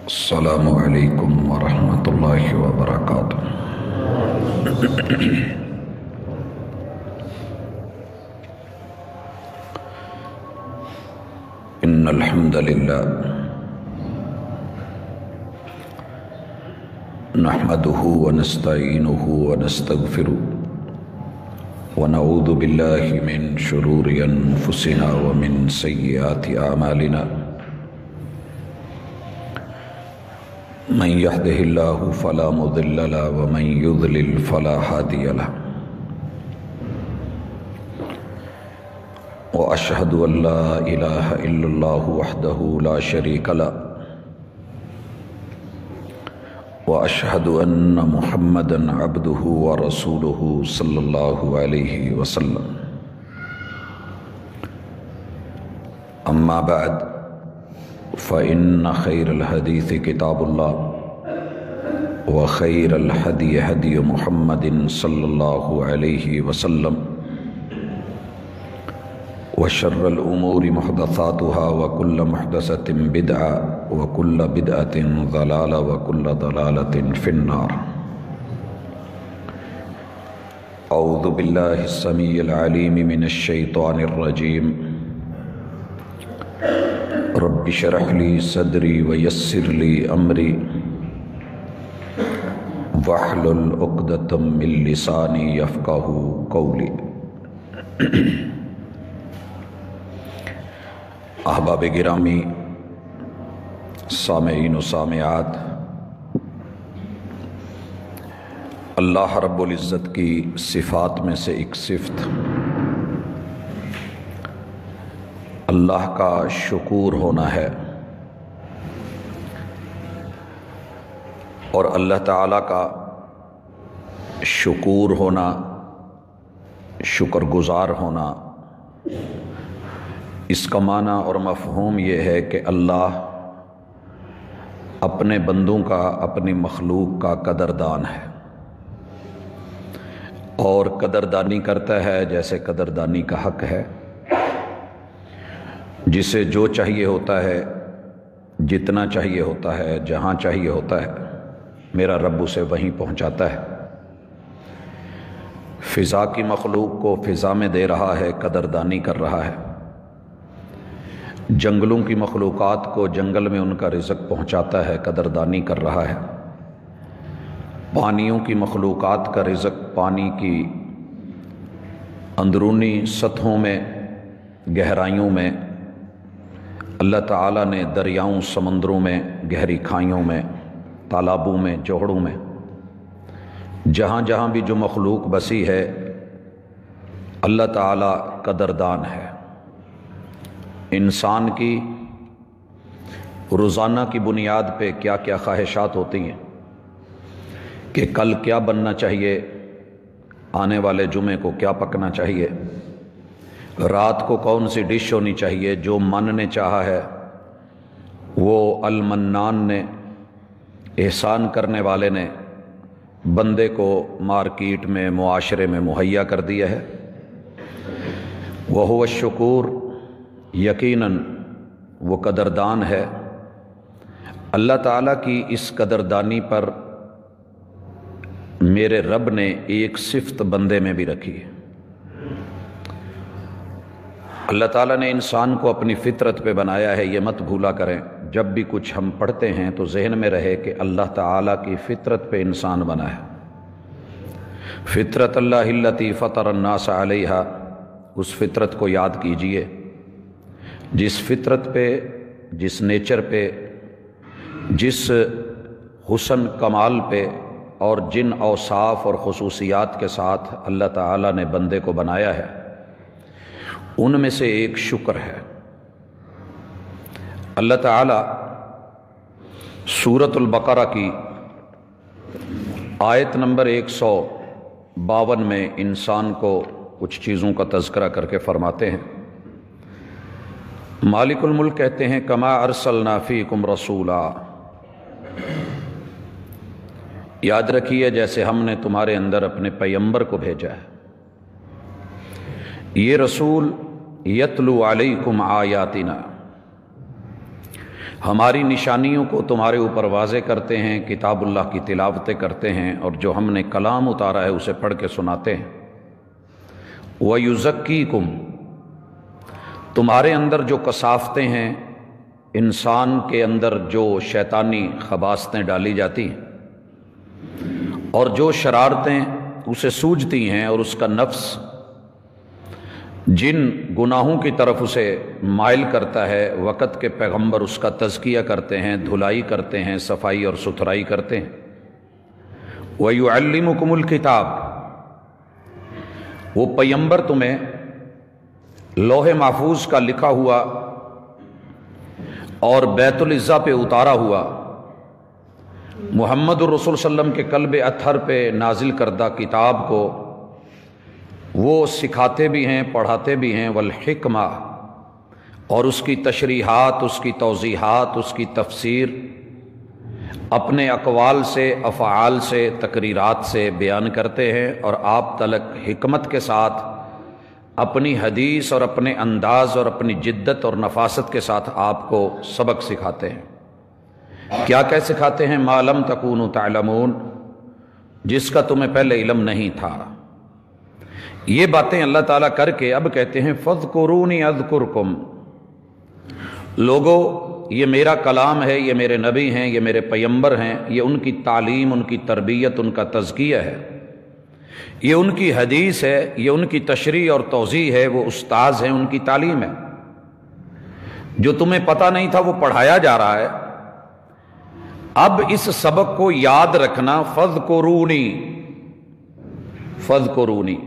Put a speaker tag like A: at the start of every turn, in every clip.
A: السلام علیکم ورحمۃ اللہ وبرکاتہ۔ ان الحمد للہ نحمده ونستعینه ونستغفره ونعوذ باللہ من شرور انفسنا ومن سیئات اعمالنا، من يهده الله فلا مضل له ومن يضلل فلا هادي له، وأشهد أن لا إله إلا الله وحده لا شريك له، وأشهد أن محمدا عبده ورسوله صلى الله عليه وسلم۔ أما بعد، فإن خير الحديث كتاب الله، وخير الهدي هدي محمد صلى الله عليه وسلم، وشر الأمور محدثاتها وكل محدثة بدعة وكل بدعة ضلالة وكل ضلالة في النار۔ أعوذ بالله السميع العليم من الشيطان الرجيم، رب اشرح لي صدري ويسر لي أمري واحلل عقدة من لساني يفقهوا قولي۔ احباب گرامی، سامعین و سامعات، اللہ رب العزت کی صفات میں سے ایک صفت اللہ کا شکور ہونا ہے، اور اللہ تعالیٰ کا شکور ہونا، شکر گزار ہونا، اس کا معنی اور مفہوم یہ ہے کہ اللہ اپنے بندوں کا، اپنی مخلوق کا قدردان ہے، اور قدردانی کرتا ہے جیسے قدردانی کا حق ہے۔ جسے جو چاہیے ہوتا ہے، جتنا چاہیے ہوتا ہے، جہاں چاہیے ہوتا ہے، میرا رب اسے وہیں پہنچاتا ہے۔ فضا کی مخلوق کو فضا میں دے رہا ہے، قدردانی کر رہا ہے۔ جنگلوں کی مخلوقات کو جنگل میں ان کا رزق پہنچاتا ہے، قدردانی کر رہا ہے۔ پانیوں کی مخلوقات کا رزق پانی کی اندرونی سطحوں میں، گہرائیوں میں اللہ تعالیٰ نے دریاؤں، سمندروں میں، گہری کھائیوں میں، تالابوں میں، جوہڑوں میں، جہاں جہاں بھی جو مخلوق بسی ہے، اللہ تعالیٰ قدردان ہے۔ انسان کی روزانہ کی بنیاد پہ کیا کیا خواہشات ہوتی ہیں کہ کل کیا بننا چاہیے، آنے والے جمعے کو کیا پکنا چاہیے، رات کو کون سی ڈش ہونی چاہیے۔ جو من نے چاہا ہے وہ المنان نے، احسان کرنے والے نے بندے کو مارکیٹ میں، معاشرے میں مہیا کر دیا ہے۔ وہو الشکور، یقیناً وہ قدردان ہے۔ اللہ تعالیٰ کی اس قدردانی پر میرے رب نے ایک صفت بندے میں بھی رکھی ہے۔ اللہ تعالیٰ نے انسان کو اپنی فطرت پہ بنایا ہے، یہ مت بھولا کریں۔ جب بھی کچھ ہم پڑھتے ہیں تو ذہن میں رہے کہ اللہ تعالیٰ کی فطرت پہ انسان بنا ہے۔ فطرت اللہ التی فطر الناس علیہا، اس فطرت کو یاد کیجئے جس فطرت پہ، جس نیچر پہ، جس حسن کمال پہ اور جن اوصاف اور خصوصیات کے ساتھ اللہ تعالیٰ نے بندے کو بنایا ہے، ان میں سے ایک شکر ہے۔ اللہ تعالیٰ سورۃ البقرہ کی آیت نمبر 152 میں انسان کو کچھ چیزوں کا تذکرہ کر کے فرماتے ہیں۔ مالک الملک کہتے ہیں کما ارسلنا فیکم رسولا، یاد رکھیے جیسے ہم نے تمہارے اندر اپنے پیغمبر کو بھیجا ہے۔ یہ رسول یتلو علیکم آیاتنا، ہماری نشانیوں کو تمہارے اوپر واضح کرتے ہیں، کتاب اللہ کی تلاوتیں کرتے ہیں، اور جو ہم نے کلام اتارا ہے اسے پڑھ کے سناتے ہیں۔ وَيُزَكِّيكُمْ، تمہارے اندر جو کثافتیں ہیں، انسان کے اندر جو شیطانی خباثتیں ڈالی جاتی ہیں اور جو شرارتیں اسے سوجتی ہیں اور اس کا نفس جن گناہوں کی طرف اسے مائل کرتا ہے، وقت کے پیغمبر اس کا تزکیہ کرتے ہیں، دھلائی کرتے ہیں، صفائی اور ستھرائی کرتے ہیں۔ وَيُعَلِّمُكُمُ الْكِتَابَ، وہ پیغمبر تمہیں لوح محفوظ کا لکھا ہوا اور بیت العزا پہ اتارا ہوا محمد الرسول صلی اللہ علیہ وسلم کے قلب اطہر پہ نازل کردہ کتاب کو وہ سکھاتے بھی ہیں، پڑھاتے بھی ہیں۔ والحکمہ، اور اس کی تشریحات، اس کی توضیحات، اس کی تفسیر اپنے اقوال سے، افعال سے، تقریرات سے بیان کرتے ہیں، اور آپ تلک حکمت کے ساتھ اپنی حدیث اور اپنے انداز اور اپنی جدت اور نفاست کے ساتھ آپ کو سبق سکھاتے ہیں۔ کیا کیا سکھاتے ہیں؟ ما لم تکونوا تعلمون، جس کا تمہیں پہلے علم نہیں تھا۔ یہ باتیں اللہ تعالیٰ کر کے اب کہتے ہیں فاذکرونی اذکرکم، لوگو یہ میرا کلام ہے، یہ میرے نبی ہیں، یہ میرے پیغمبر ہیں، یہ ان کی تعلیم، ان کی تربیت، ان کا تزکیہ ہے، یہ ان کی حدیث ہے، یہ ان کی تشریح اور توضیح ہے، وہ استاذ ہیں، ان کی تعلیم ہے۔ جو تمہیں پتہ نہیں تھا وہ پڑھایا جا رہا ہے۔ اب اس سبق کو یاد رکھنا، فاذکرونی، فاذکرونی،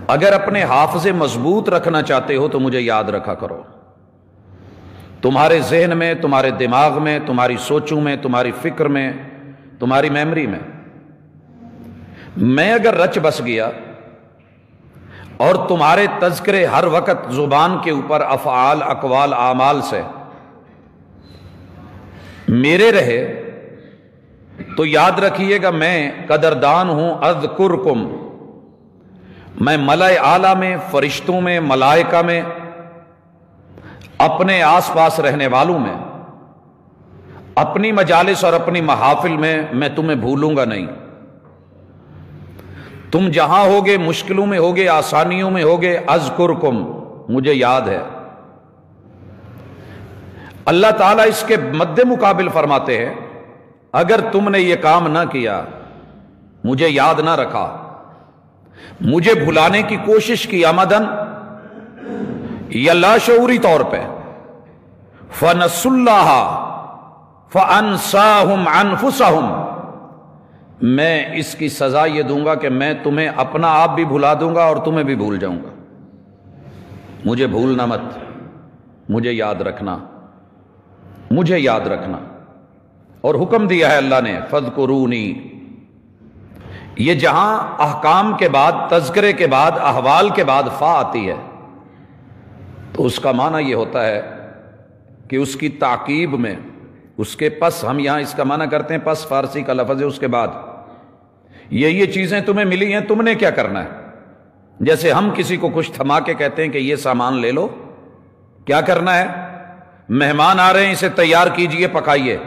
A: اگر اپنے حافظے مضبوط رکھنا چاہتے ہو تو مجھے یاد رکھا کرو۔ تمہارے ذہن میں، تمہارے دماغ میں، تمہاری سوچوں میں، تمہاری فکر میں، تمہاری میموری میں اگر رچ بس گیا اور تمہارے تذکرے ہر وقت زبان کے اوپر افعال، اقوال، اعمال سے میرے رہے تو یاد رکھیے گا میں قدردان ہوں، اذکرکم، میں ملائے اعلیٰ میں، فرشتوں میں، ملائکہ میں، اپنے آس پاس رہنے والوں میں، اپنی مجالس اور اپنی محافل میں تمہیں بھولوں گا نہیں۔ تم جہاں ہوگے، مشکلوں میں ہوگے، آسانیوں میں ہوگے، اذکرکم، مجھے یاد ہے۔ اللہ تعالیٰ اس کے مد مقابل فرماتے ہیں اگر تم نے یہ کام نہ کیا، مجھے یاد نہ رکھا، مجھے بھلانے کی کوشش کی عمدن یا لاشعوری طور پہ، فنسوا اللہ فانساہم انفسہم، میں اس کی سزا یہ دوں گا کہ میں تمہیں اپنا آپ بھی بھلا دوں گا اور تمہیں بھی بھول جاؤں گا۔ مجھے بھولنا مت، مجھے یاد رکھنا، مجھے یاد رکھنا۔ اور حکم دیا ہے اللہ نے فاذکرونی، یہ جہاں احکام کے بعد، تذکرے کے بعد، احوال کے بعد فا آتی ہے تو اس کا معنی یہ ہوتا ہے کہ اس کی تعقیب میں، اس کے پس، ہم یہاں اس کا معنی کرتے ہیں پس، فارسی کا لفظ ہے، اس کے بعد یہ چیزیں تمہیں ملی ہیں، تم نے کیا کرنا ہے؟ جیسے ہم کسی کو کچھ تھما کے کہتے ہیں کہ یہ سامان لے لو، کیا کرنا ہے؟ مہمان آ رہے ہیں، اسے تیار کیجئے، پکائیے۔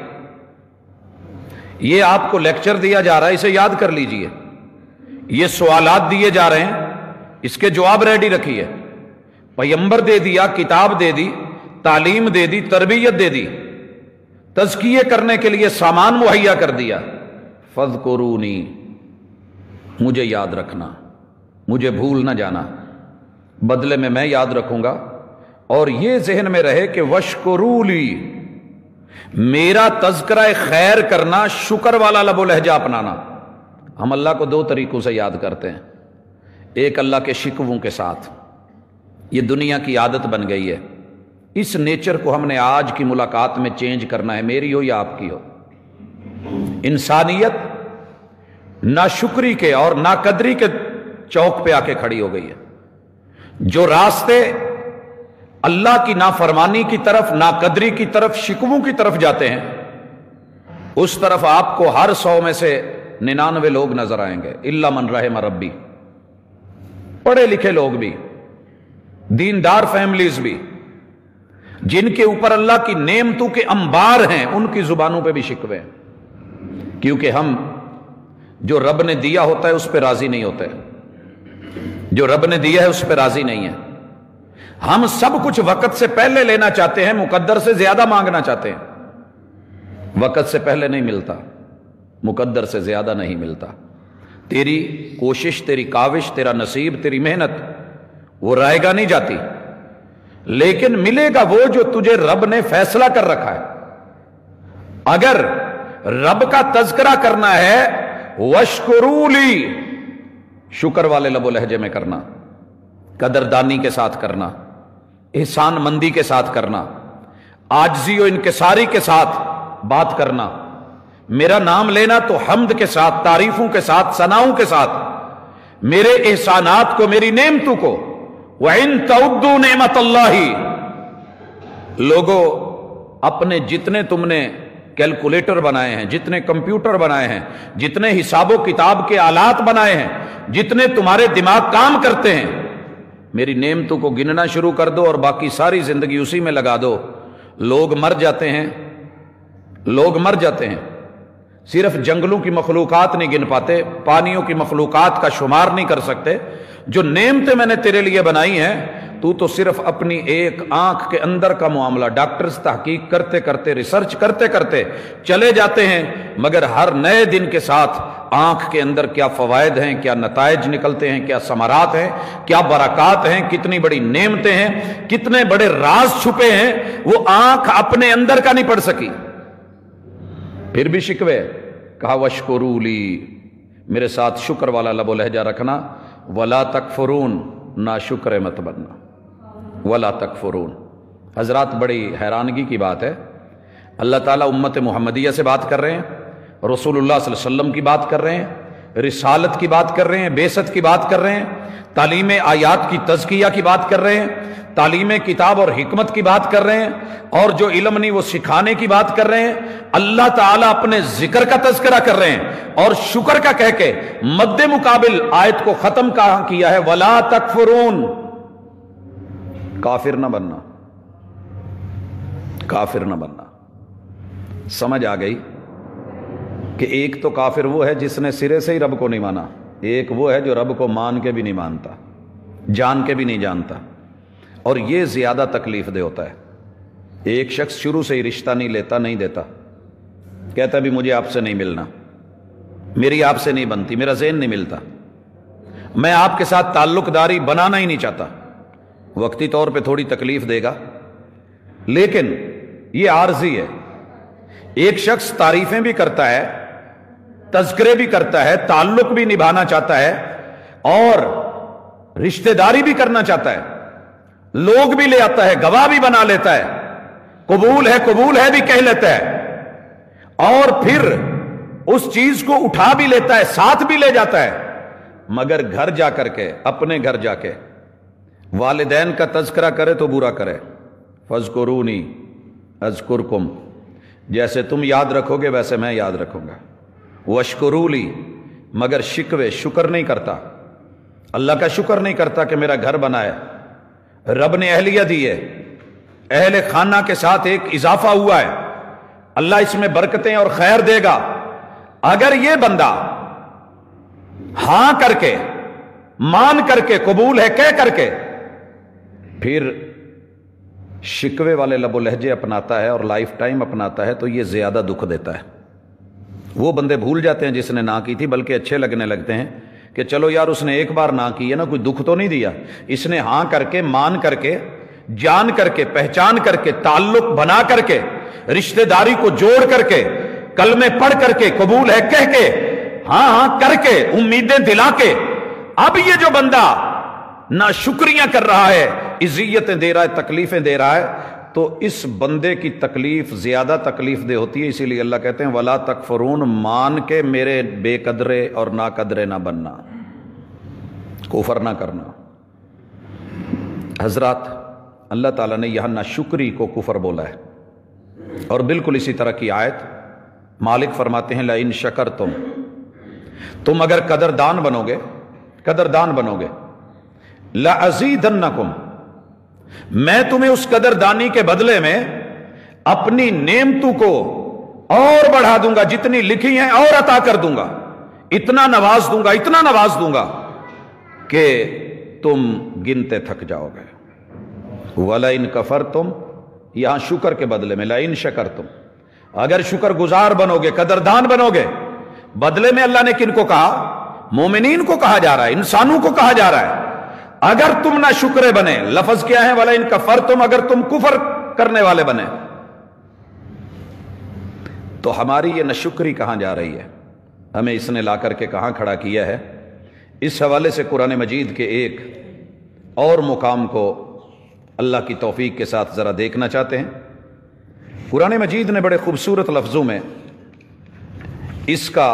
A: یہ آپ کو لیکچر دیا جا رہا ہے، اسے یاد کر لیجئے۔ یہ سوالات دیے جا رہے ہیں، اس کے جواب ریڈی رکھیے۔ پیغمبر دے دیا، کتاب دے دی، تعلیم دے دی، تربیت دے دی، تزکیے کرنے کے لیے سامان مہیا کر دیا۔ فاذکرونی، مجھے یاد رکھنا، مجھے بھول نہ جانا، بدلے میں یاد رکھوں گا۔ اور یہ ذہن میں رہے کہ وشکروا لی، میرا تذکرہ خیر کرنا، شکر والا لب و لہجہ اپنانا۔ ہم اللہ کو دو طریقوں سے یاد کرتے ہیں، ایک اللہ کے شکووں کے ساتھ، یہ دنیا کی عادت بن گئی ہے، اس نیچر کو ہم نے آج کی ملاقات میں چینج کرنا ہے، میری ہو یا آپ کی ہو۔ انسانیت ناشکری کے اور ناقدری کے چوک پہ آ کے کھڑی ہو گئی ہے۔ جو راستے اللہ کی نافرمانی کی طرف، ناقدری کی طرف، شکووں کی طرف جاتے ہیں، اس طرف آپ کو ہر 100 میں سے 99 لوگ نظر آئیں گے، الا من رحم ربی، پڑھے لکھے لوگ بھی، دیندار فیملیز بھی، جن کے اوپر اللہ کی نعمتوں کے انبار ہیں ان کی زبانوں پہ بھی شکوے ہیں، کیونکہ ہم جو رب نے دیا ہوتا ہے اس پہ راضی نہیں ہوتے، جو رب نے دیا ہے اس پہ راضی نہیں ہے۔ ہم سب کچھ وقت سے پہلے لینا چاہتے ہیں، مقدر سے زیادہ مانگنا چاہتے ہیں، وقت سے پہلے نہیں ملتا، مقدر سے زیادہ نہیں ملتا۔ تیری کوشش، تیری کاوش، تیرا نصیب، تیری محنت وہ رائے گا نہیں جاتی، لیکن ملے گا وہ جو تجھے رب نے فیصلہ کر رکھا ہے۔ اگر رب کا تذکرہ کرنا ہے وَاشْكُرُوا لِي، شکر والے لب و لہجے میں کرنا، قدردانی کے ساتھ کرنا، احسان مندی کے ساتھ کرنا، عاجزی و انکساری کے ساتھ بات کرنا، میرا نام لینا تو حمد کے ساتھ، تعریفوں کے ساتھ، ثناؤں کے ساتھ، میرے احسانات کو، میری نعمتوں کو۔ وَإِن تَعُدُّوا نِعْمَتَ اللَّهِ، لوگوں اپنے جتنے تم نے کیلکولیٹر بنائے ہیں، جتنے کمپیوٹر بنائے ہیں، جتنے حساب و کتاب کے آلات بنائے ہیں، جتنے تمہارے دماغ کام کرتے ہیں، میری نعمتوں کو گننا شروع کر دو اور باقی ساری زندگی اسی میں لگا دو۔ لوگ مر جاتے ہیں، لوگ مر جاتے ہیں، صرف جنگلوں کی مخلوقات نہیں گن پاتے، پانیوں کی مخلوقات کا شمار نہیں کر سکتے۔ جو نعمتیں میں نے تیرے لیے بنائی ہیں، تو صرف اپنی ایک آنکھ کے اندر کا معاملہ، ڈاکٹرز تحقیق کرتے کرتے، ریسرچ کرتے کرتے چلے جاتے ہیں، مگر ہر نئے دن کے ساتھ آنکھ کے اندر کیا فوائد ہیں، کیا نتائج نکلتے ہیں، کیا ثمرات ہیں، کیا برکات ہیں، کتنی بڑی نعمتیں ہیں، کتنے بڑے راز چھپے ہیں، وہ آنکھ اپنے اندر کا نہیں پڑھ سکی، پھر بھی شکوے۔ کہا وَاشْكُرُوا لِي، میرے ساتھ شکر والا لب و لہجہ رکھنا، وَلَا تَكْفُرُونَ، نا شکر مت بننا، وَلَا تَكْفُرُونَ۔ حضرات بڑی حیرانگی کی بات ہے، اللہ تعالیٰ امت محمدیہ سے بات کر رہے ہیں، رسول اللہ صلی اللہ علیہ وسلم کی بات کر رہے ہیں، رسالت کی بات کر رہے ہیں، بعثت کی بات کر رہے ہیں، تعلیم آیات کی تزکیہ کی بات کر رہے ہیں، تعلیم کتاب اور حکمت کی بات کر رہے ہیں، اور جو علم نہیں وہ سکھانے کی بات کر رہے ہیں۔ اللہ تعالیٰ اپنے ذکر کا تذکرہ کر رہے ہیں اور شکر کا کہہ کے مد مقابل آیت کو ختم کہاں کیا ہے؟ وَلَا تَكْفُرُونَ، کافر نہ بننا، کافر نہ بننا۔ سمجھ آ گئی کہ ایک تو کافر وہ ہے جس نے سرے سے ہی رب کو نہیں مانا، ایک وہ ہے جو رب کو مان کے بھی نہیں مانتا، جان کے بھی نہیں جانتا، اور یہ زیادہ تکلیف دہ ہوتا ہے۔ ایک شخص شروع سے ہی رشتہ نہیں لیتا، نہیں دیتا، کہتا بھی مجھے آپ سے نہیں ملنا، میری آپ سے نہیں بنتی، میرا ذہن نہیں ملتا، میں آپ کے ساتھ تعلق داری بنانا ہی نہیں چاہتا، وقتی طور پہ تھوڑی تکلیف دے گا، لیکن یہ عارضی ہے۔ ایک شخص تعریفیں بھی کرتا ہے، تذکرے بھی کرتا ہے، تعلق بھی نبھانا چاہتا ہے، اور رشتہ داری بھی کرنا چاہتا ہے، لوگ بھی لے آتا ہے، گواہ بھی بنا لیتا ہے، قبول ہے بھی کہہ لیتا ہے، اور پھر اس چیز کو اٹھا بھی لیتا ہے، ساتھ بھی لے جاتا ہے، مگر گھر جا کر کے، اپنے گھر جا کے والدین کا تذکرہ کرے تو برا کرے۔ فَاذْكُرُونِي أَذْكُرْكُمْ، جیسے تم یاد رکھو گے ویسے میں یاد رکھوں گا۔ وَاشْكُرُوا لِي، مگر شکوے، شکر نہیں کرتا، اللہ کا شکر نہیں کرتا کہ میرا گھر بنا ہے، رب نے اہلیہ دی ہے، اہل خانہ کے ساتھ ایک اضافہ ہوا ہے، اللہ اس میں برکتیں اور خیر دے گا۔ اگر یہ بندہ ہاں کر کے، مان کر کے، قبول ہے کہہ کر کے، پھر شکوے والے لب و لہجے اپناتا ہے اور لائف ٹائم اپناتا ہے، تو یہ زیادہ دکھ دیتا ہے۔ وہ بندے بھول جاتے ہیں جس نے نہ کی تھی، بلکہ اچھے لگنے لگتے ہیں کہ چلو یار اس نے ایک بار نہ کی ہے نا، کوئی دکھ تو نہیں دیا، اس نے ہاں کر کے، مان کر کے، جان کر کے، پہچان کر کے، تعلق بنا کر کے، رشتہ داری کو جوڑ کر کے، کلمے پڑھ کر کے، قبول ہے کہہ کے، ہاں کر کے، امیدیں دلا کے، اب یہ جو بندہ ناشکریاں کر رہا ہے، اذیتیں دے رہا ہے، تکلیفیں دے رہا ہے، تو اس بندے کی تکلیف زیادہ تکلیف دہ ہوتی ہے۔ اسی لیے اللہ کہتے ہیں وَلَا تَكْفُرُونَ، مان کے میرے بے قدرے اور نا قدرے نہ بننا، کفر نہ کرنا۔ حضرات اللہ تعالیٰ نے یہاں ناشکری کو کفر بولا ہے، اور بالکل اسی طرح کی آیت مالک فرماتے ہیں لَإِن شَكَرْتُمْ، تم اگر قدردان بنو گے، قدردان بنو گے، لَأَزِيدَنَّكُمْ، میں تمہیں اس قدردانی کے بدلے میں اپنی نعمتوں کو اور بڑھا دوں گا، جتنی لکھی ہیں اور عطا کر دوں گا، اتنا نواز دوں گا، اتنا نواز دوں گا کہ تم گنتے تھک جاؤ گے۔ وَلَئِن كَفَرْتُمْ، یہاں شکر کے بدلے میں لَئِن شَكَرْتُمْ، اگر شکر گزار بنو گے، قدردان بنو گے، بدلے میں اللہ نے کن کو کہا؟ مومنین کو کہا جا رہا ہے، انسانوں کو کہا جا رہا ہے۔ اگر تم نہ شکرے بنے، لفظ کیا ہے؟ وَلَئِن كَفَرْتُمْ، اگر تم کفر کرنے والے بنے، تو ہماری یہ ناشکری کہاں جا رہی ہے؟ ہمیں اس نے لا کر کے کہاں کھڑا کیا ہے؟ اس حوالے سے قرآن مجید کے ایک اور مقام کو اللہ کی توفیق کے ساتھ ذرا دیکھنا چاہتے ہیں۔ قرآن مجید نے بڑے خوبصورت لفظوں میں اس کا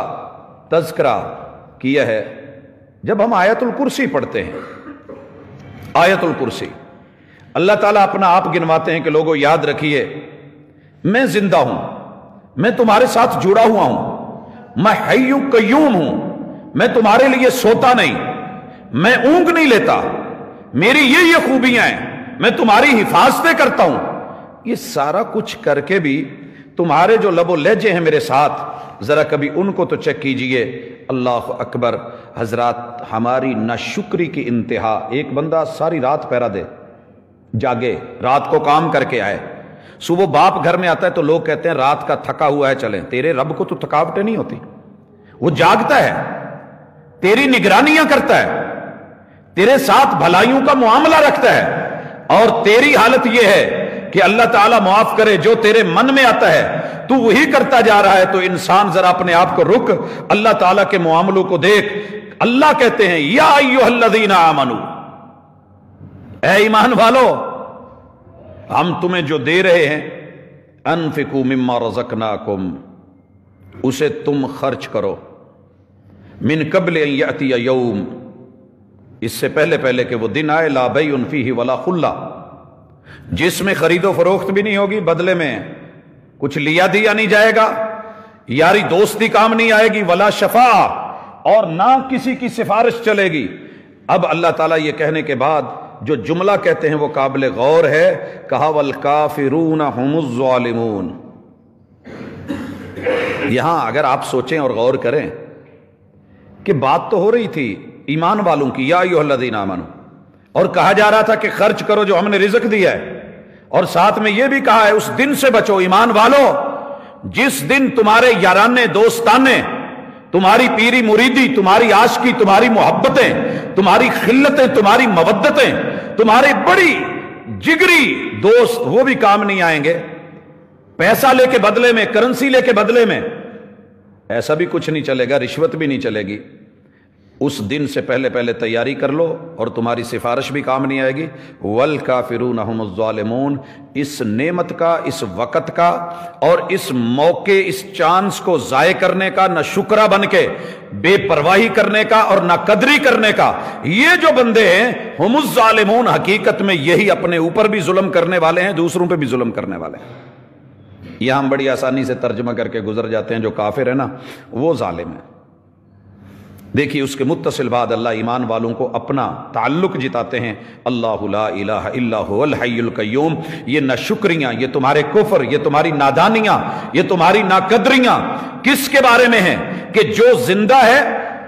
A: تذکرہ کیا ہے۔ جب ہم آیت الکرسی پڑھتے ہیں، آیت الکرسی، اللہ تعالیٰ اپنا آپ گنواتے ہیں کہ لوگوں یاد رکھیے میں زندہ ہوں، میں تمہارے ساتھ جڑا ہوا ہوں، میں حی قیوم ہوں، میں تمہارے لیے سوتا نہیں، میں اونگ نہیں لیتا، میری یہ خوبیاں ہیں، میں تمہاری حفاظتیں کرتا ہوں۔ یہ سارا کچھ کر کے بھی تمہارے جو لب و لہجے ہیں میرے ساتھ، ذرا کبھی ان کو تو چیک کیجئے۔ اللہ اکبر۔ حضرات، ہماری ناشکری کی انتہا، ایک بندہ ساری رات پہرا دے، جاگے، رات کو کام کر کے آئے، صبح باپ گھر میں آتا ہے تو لوگ کہتے ہیں رات کا تھکا ہوا ہے، چلیں۔ تیرے رب کو تو تھکاوٹیں نہیں ہوتی، وہ جاگتا ہے، تیری نگرانیاں کرتا ہے، تیرے ساتھ بھلائیوں کا معاملہ رکھتا ہے، اور تیری حالت یہ ہے کہ اللہ تعالیٰ معاف کرے جو تیرے من میں آتا ہے تو وہی کرتا جا رہا ہے۔ تو انسان ذرا اپنے آپ کو رک، اللہ تعالیٰ کے معاملوں کو دیکھ۔ اللہ کہتے ہیں یا ایھا الذین آمنو، اے ایمان والو، ہم تمہیں جو دے رہے ہیں، انفقوا مما رزقناکم، اسے تم خرچ کرو، من قبل ان یأتی یوم، اس سے پہلے کہ وہ دن آئے، لا بیع فیہ ولا خلہ، جس میں خرید و فروخت بھی نہیں ہوگی، بدلے میں کچھ لیا دیا نہیں جائے گا، یاری دوستی کام نہیں آئے گی، ولا شفاعہ، اور نہ کسی کی سفارش چلے گی۔ اب اللہ تعالیٰ یہ کہنے کے بعد جو جملہ کہتے ہیں وہ قابل غور ہے، کہا والکافرون هم الظالمون۔ یہاں اگر آپ سوچیں اور غور کریں کہ بات تو ہو رہی تھی ایمان والوں کی، یا ایھا الذین آمنو، اور کہا جا رہا تھا کہ خرچ کرو جو ہم نے رزق دیا ہے، اور ساتھ میں یہ بھی کہا ہے اس دن سے بچو ایمان والو جس دن تمہارے یارانے دوستانے، تمہاری پیری مریدی، تمہاری عاشقی، تمہاری محبتیں، تمہاری خلتیں، تمہاری مودتیں، تمہارے بڑی جگری دوست وہ بھی کام نہیں آئیں گے۔ پیسہ لے کے بدلے میں، کرنسی لے کے بدلے میں ایسا بھی کچھ نہیں چلے گا، رشوت بھی نہیں چلے گی۔ اس دن سے پہلے تیاری کر لو، اور تمہاری سفارش بھی کام نہیں آئے گی۔ والکافرون هم الظالمون، اس نعمت کا، اس وقت کا، اور اس موقع، اس چانس کو ضائع کرنے کا، نہ شکرہ بن کے بے پرواہی کرنے کا اور نہ قدری کرنے کا، یہ جو بندے ہیں هم الظالمون، حقیقت میں یہی اپنے اوپر بھی ظلم کرنے والے ہیں، دوسروں پہ بھی ظلم کرنے والے ہیں۔ یہ ہم بڑی آسانی سے ترجمہ کر کے گزر جاتے ہیں، جو کافر ہے نا وہ ظالم ہے۔ دیکھیے اس کے متصل بعد اللہ ایمان والوں کو اپنا تعلق جتاتے ہیں، اللہ لا الہ الا هو الحی القیوم۔ یہ ناشکریاں، یہ تمہارے کفر، یہ تمہاری نادانیاں، یہ تمہاری ناقدریاں کس کے بارے میں ہیں؟ کہ جو زندہ ہے،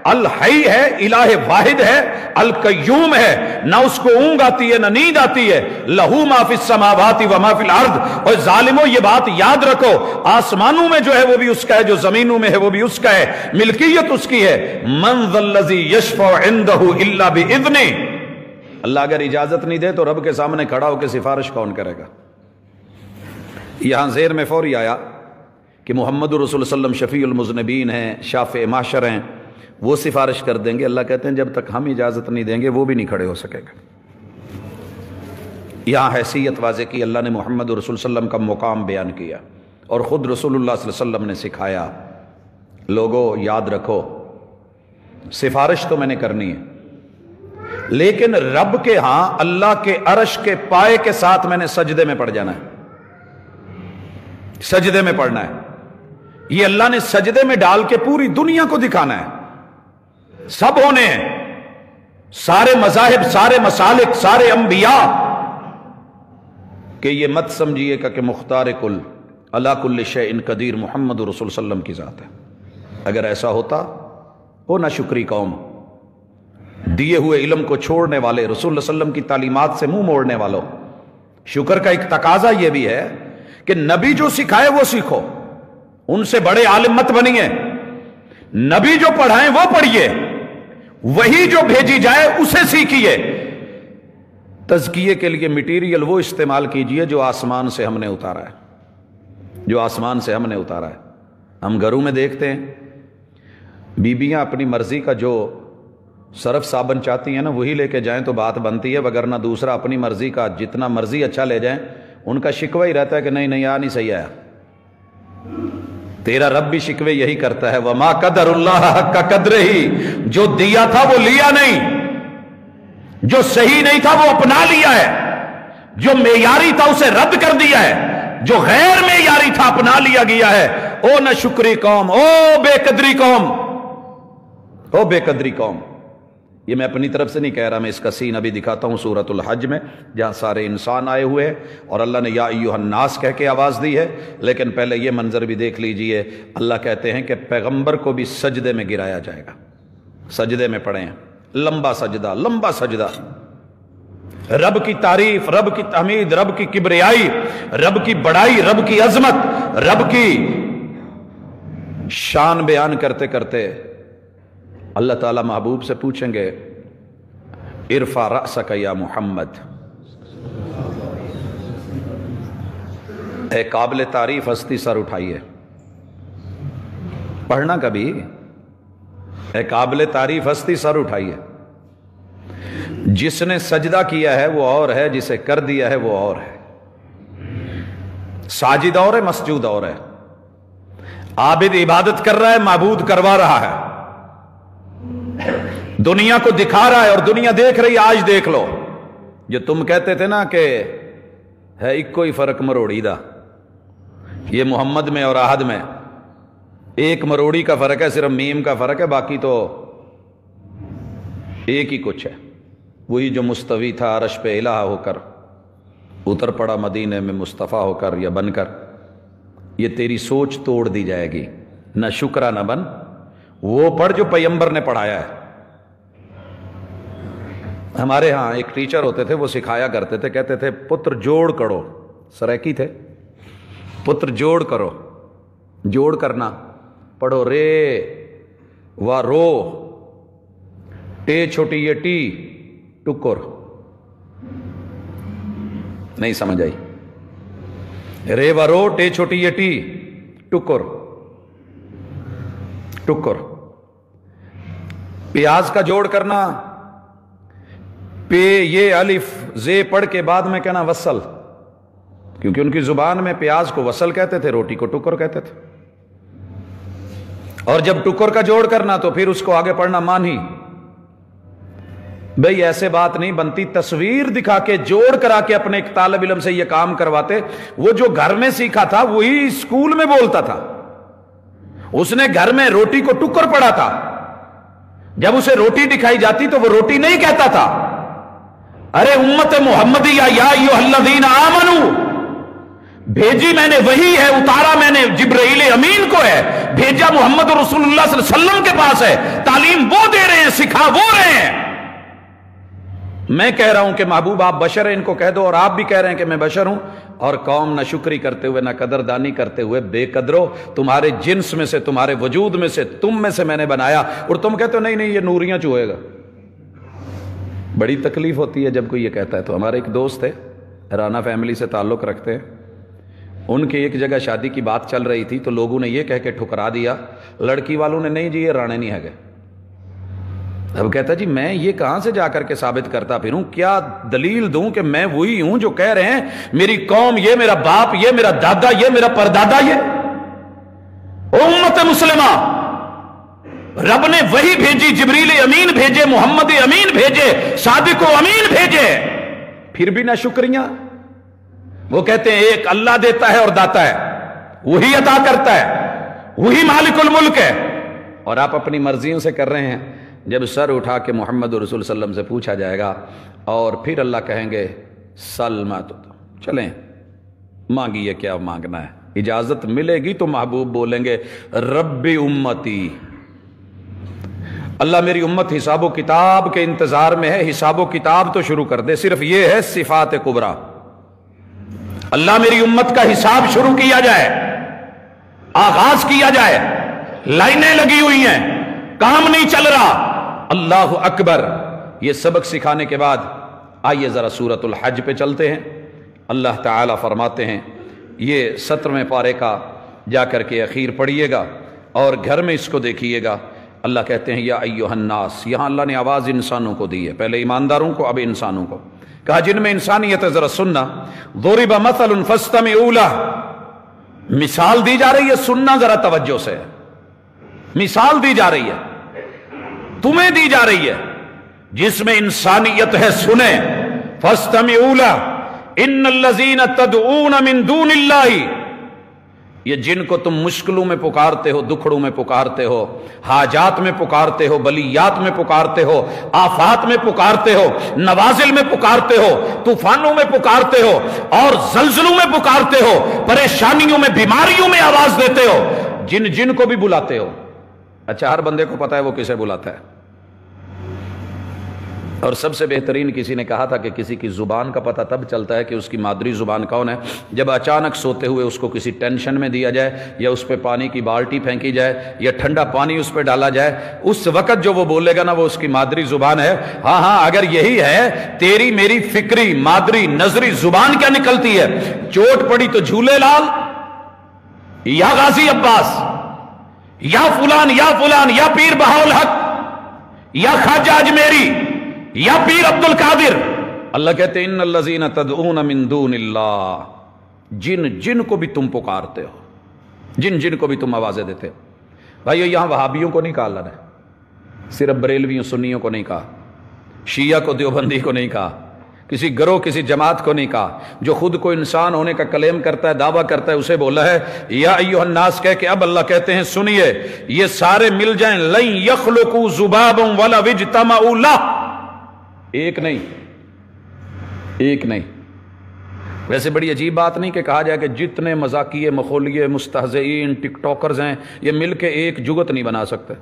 A: الحی ہے، الہ واحد ہے، القیوم ہے، نہ اس کو اونگ آتی ہے نہ نیند آتی ہے، لہو ما فی السماوات و ما فی الارض۔ اور ظالموں یہ بات یاد رکھو، آسمانوں میں جو ہے وہ بھی اس کا ہے، جو زمینوں میں ہے وہ بھی اس کا ہے، ملکیت اس کی ہے۔ من ذا الذی یشفع عندہ الا باذنہ، اللہ اگر اجازت نہیں دے تو رب کے سامنے کھڑا ہو کے سفارش کون کرے گا؟ یہاں زیر میں فوری آیا کہ محمد رسول صلی اللہ علیہ وسلم شفیع المذنبین ہیں، شافع محشر ہیں، وہ سفارش کر دیں گے۔ اللہ کہتے ہیں جب تک ہم اجازت نہیں دیں گے وہ بھی نہیں کھڑے ہو سکے گا۔ یہاں حیثیت واضح کی، اللہ نے محمد رسول صلی اللہ علیہ وسلم کا مقام بیان کیا، اور خود رسول اللہ صلی اللہ علیہ وسلم نے سکھایا، لوگوں یاد رکھو سفارش تو میں نے کرنی ہے، لیکن رب کے ہاں اللہ کے عرش کے پائے کے ساتھ میں نے سجدے میں پڑ جانا ہے، سجدے میں پڑنا ہے۔ یہ اللہ نے سجدے میں ڈال کے پوری دنیا کو دکھانا ہے، سب ہونے ہیں، سارے مذاہب، سارے مسالک، سارے انبیاء، کہ یہ مت سمجھیے گا کہ مختار کل علی کل شیء قدیر محمد رسول صلی اللہ علیہ وسلم کی ذات ہے۔ اگر ایسا ہوتا، وہ نہ شکری قوم، دیے ہوئے علم کو چھوڑنے والے، رسول اللہ صلی اللہ علیہ وسلم کی تعلیمات سے منہ موڑنے والوں۔ شکر کا ایک تقاضا یہ بھی ہے کہ نبی جو سکھائے وہ سیکھو، ان سے بڑے عالم مت بنیے، نبی جو پڑھائیں وہ پڑھیے، وہی جو بھیجی جائے اسے سیکھیے۔ تزکیے کے لیے مٹیریل وہ استعمال کیجئے جو آسمان سے ہم نے اتارا ہے، جو آسمان سے ہم نے اتارا ہے۔ ہم گھروں میں دیکھتے ہیں بیویاں اپنی مرضی کا جو سرف صابن چاہتی ہیں نا وہی لے کے جائیں تو بات بنتی ہے، وگرنہ دوسرا اپنی مرضی کا جتنا مرضی اچھا لے جائیں، ان کا شکوہ ہی رہتا ہے کہ نہیں نہیں صحیح آیا۔ تیرا رب بھی شکوے یہی کرتا ہے، وما قدر اللہ حق قدرہ، جو دیا تھا وہ لیا نہیں، جو صحیح نہیں تھا وہ اپنا لیا ہے، جو معیاری تھا اسے رد کر دیا ہے، جو غیر معیاری تھا اپنا لیا گیا ہے۔ او نہ شکری قوم، او بے قدری قوم، او بے قدری قوم۔ یہ میں اپنی طرف سے نہیں کہہ رہا، میں اس کا سین ابھی دکھاتا ہوں سورۃ الحج میں، جہاں سارے انسان آئے ہوئے ہیں اور اللہ نے یا ایھا الناس کہہ کے آواز دی ہے۔ لیکن پہلے یہ منظر بھی دیکھ لیجئے، اللہ کہتے ہیں کہ پیغمبر کو بھی سجدے میں گرایا جائے گا، سجدے میں پڑھیں، لمبا سجدہ، لمبا سجدہ، رب کی تعریف، رب کی تحمید، رب کی کبریائی، رب کی بڑائی، رب کی عظمت، رب کی شان بیان کرتے کرتے اللہ تعالیٰ محبوب سے پوچھیں گے ارفع رأسک یا محمد، اے قابل تعریف ہستی سر اٹھائیے۔ پڑھنا کبھی، اے قابل تعریف ہستی سر اٹھائیے۔ جس نے سجدہ کیا ہے وہ اور ہے، جسے کر دیا ہے وہ اور ہے۔ ساجد اور ہے، مسجود اور ہے۔ عابد عبادت کر رہا ہے، معبود کروا رہا ہے، دنیا کو دکھا رہا ہے اور دنیا دیکھ رہی ہے۔ آج دیکھ لو، جو تم کہتے تھے نا کہ ہے ایک کوئی فرق مروڑی دا، یہ محمد میں اور احد میں ایک مروڑی کا فرق ہے، صرف میم کا فرق ہے، باقی تو ایک ہی کچھ ہے۔ وہی جو مستوی تھا عرش پہ الہ ہو کر، اتر پڑا مدینے میں مصطفیٰ ہو کر یا بن کر، یہ تیری سوچ توڑ دی جائے گی۔ نہ شکرا نہ بن، وہ پڑھ جو پیغمبر نے پڑھایا ہے۔ ہمارے ہاں ایک ٹیچر ہوتے تھے، وہ سکھایا کرتے تھے، کہتے تھے پتر جوڑ کرو، سریکی تھے، پتر جوڑ کرو، جوڑ کرنا، پڑھو رے و رو، ٹے چھوٹی یہ ٹی ٹکر، نہیں سمجھ آئی؟ رے و رو ٹے چھوٹی یہ ٹی ٹکر، ٹکر۔ پیاز کا جوڑ کرنا، پے یہ الف زے پڑھ کے بعد میں کہنا وصل، کیونکہ ان کی زبان میں پیاز کو وصل کہتے تھے، روٹی کو ٹکر کہتے تھے۔ اور جب ٹکر کا جوڑ کرنا تو پھر اس کو آگے پڑھنا مانہی۔ بھئی ایسے بات نہیں بنتی، تصویر دکھا کے جوڑ کرا کے اپنے ایک طالب علم سے یہ کام کرواتے۔ وہ جو گھر میں سیکھا تھا وہی اسکول میں بولتا تھا، اس نے گھر میں روٹی کو ٹکر پڑھا تھا، جب اسے روٹی دکھائی جاتی تو وہ روٹی نہیں کہتا تھا۔ ارے امت محمدیہ یا ایھا الذین آمنو، بھیجی میں نے وہی ہے، اتارا میں نے جبرائیل امین کو ہے، بھیجا محمد رسول اللہ صلی اللہ علیہ وسلم کے پاس ہے، تعلیم وہ دے رہے ہیں، سکھا وہ رہے ہیں۔ میں کہہ رہا ہوں کہ محبوب آپ بشر ہیں، ان کو کہہ دو، اور آپ بھی کہہ رہے ہیں کہ میں بشر ہوں، اور قوم نہ شکری کرتے ہوئے نہ قدردانی کرتے ہوئے بے قدرو، تمہارے جنس میں سے، تمہارے وجود میں سے، تم میں سے میں نے بنایا، اور تم کہتے ہو نہیں نہیں یہ نوریاں چوہے گا۔ بڑی تکلیف ہوتی ہے جب کوئی یہ کہتا ہے۔ تو ہمارے ایک دوست ہے، رانا فیملی سے تعلق رکھتے ہیں، ان کی ایک جگہ شادی کی بات چل رہی تھی تو لوگوں نے یہ کہہ کے ٹھکرا دیا، لڑکی والوں نے، نہیں جی یہ رانے نہیں ہے گئے۔ اب کہتا جی میں یہ کہاں سے جا کر کے ثابت کرتا پھروں، کیا دلیل دوں کہ میں وہی ہوں جو کہہ رہے ہیں میری قوم، یہ میرا باپ، یہ میرا دادا، یہ میرا پردادا، یہ امت مسلمہ، رب نے وہی بھیجی، جبریل امین بھیجے، محمد امین بھیجے، صادق و امین بھیجے، پھر بھی نہ شکریہ۔ وہ کہتے ہیں ایک اللہ دیتا ہے اور داتا ہے، وہی عطا کرتا ہے، وہی مالک الملک ہے، اور آپ اپنی مرضیوں سے کر رہے ہیں۔ جب سر اٹھا کے محمد رسول صلی اللہ علیہ وسلم سے پوچھا جائے گا، اور پھر اللہ کہیں گے سلمہ، تو چلیں مانگیے کیا مانگنا ہے، اجازت ملے گی تو محبوب بولیں گے ربی امتی، اللہ میری امت حساب و کتاب کے انتظار میں ہے، حساب و کتاب تو شروع کر دے۔ صرف یہ ہے صفات کبریٰ، اللہ میری امت کا حساب شروع کیا جائے، آغاز کیا جائے، لائنیں لگی ہوئی ہیں، کام نہیں چل رہا، اللہ اکبر۔ یہ سبق سکھانے کے بعد آئیے ذرا سورۃ الحج پہ چلتے ہیں۔ اللہ تعالیٰ فرماتے ہیں، یہ 17ویں پارے کا جا کر کے اخیر پڑھیے گا اور گھر میں اس کو دیکھیے گا۔ اللہ کہتے ہیں یا ایھا الناس، یہاں اللہ نے آواز انسانوں کو دی ہے، پہلے ایمانداروں کو، اب انسانوں کو کہا جن میں انسانیت ہے، ذرا سننا۔ ضرب مثل فاستمعوا لہ، مثال دی جا رہی ہے، سننا ذرا توجہ سے، مثال دی جا رہی ہے، تمہیں دی جا رہی ہے، جس میں انسانیت ہے سنیں۔ فاستمعوا لہ ان الذین تدعون من دون اللہ، یہ جن کو تم مشکلوں میں پکارتے ہو، دکھڑوں میں پکارتے ہو، حاجات میں پکارتے ہو، بلیات میں پکارتے ہو، آفات میں پکارتے ہو، نوازل میں پکارتے ہو، طوفانوں میں پکارتے ہو اور زلزلوں میں پکارتے ہو، پریشانیوں میں، بیماریوں میں آواز دیتے ہو، جن کو بھی بلاتے ہو۔ اچھا، ہر بندے کو پتا ہے وہ کسے بلاتا ہے، اور سب سے بہترین کسی نے کہا تھا کہ کسی کی زبان کا پتہ تب چلتا ہے کہ اس کی مادری زبان کون ہے، جب اچانک سوتے ہوئے اس کو کسی ٹینشن میں دیا جائے، یا اس پہ پانی کی بالٹی پھینکی جائے، یا ٹھنڈا پانی اس پہ ڈالا جائے، اس وقت جو وہ بولے گا نا وہ اس کی مادری زبان ہے۔ ہاں ہاں، اگر یہی ہے تیری میری فکری مادری نظری زبان کیا نکلتی ہے؟ چوٹ پڑی تو جھولے لال یا غازی عباس یا فلان یا فلان یا پیر بہاؤالحق یا خواجہ اجمیری یا پیر عبد القادر۔ اللہ کہتے ہیں ان الذین تدعون من دون اللہ، جن کو بھی تم پکارتے ہو، جن کو بھی تم آوازیں دیتے ہو۔ بھائیو، یہاں وہابیوں کو نہیں کہا اللہ نے، صرف بریلویوں سنیوں کو نہیں کہا، شیعہ کو دیوبندی کو نہیں کہا، کسی گروہ کسی جماعت کو نہیں کہا، جو خود کو انسان ہونے کا کلیم کرتا ہے، دعویٰ کرتا ہے، اسے بولا ہے یا ایھا الناس کہہ کے۔ اب اللہ کہتے ہیں سنیے، یہ سارے مل جائیں، لن یخلقوا ذبابا ولو اجتمعوا لہ، ایک نہیں۔ ویسے بڑی عجیب بات نہیں کہ کہا جائے کہ جتنے مذاقیے، مخولیے، مستہزئین، ٹک ٹاکرز ہیں، یہ مل کے ایک جگت نہیں بنا سکتے،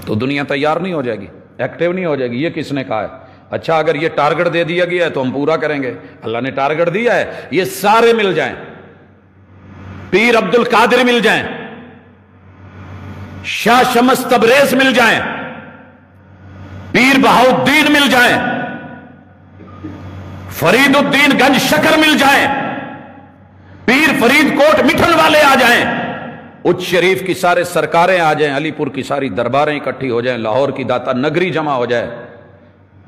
A: تو دنیا تیار نہیں ہو جائے گی، ایکٹیو نہیں ہو جائے گی۔ یہ کس نے کہا ہے؟ اچھا، اگر یہ ٹارگٹ دے دیا گیا ہے تو ہم پورا کریں گے، اللہ نے ٹارگٹ دیا ہے، یہ سارے مل جائیں، پیر عبد القادر مل جائیں، شاہ شمس تبریز مل جائیں، پیر بہاؤالدین مل جائیں، فرید الدین گنج شکر مل جائیں، پیر فرید کوٹ مٹھن والے آ جائیں، اچ شریف کی سارے سرکاریں آ جائیں، علی پور کی ساری درباریں اکٹھی ہو جائیں، لاہور کی داتا نگری جمع ہو جائے،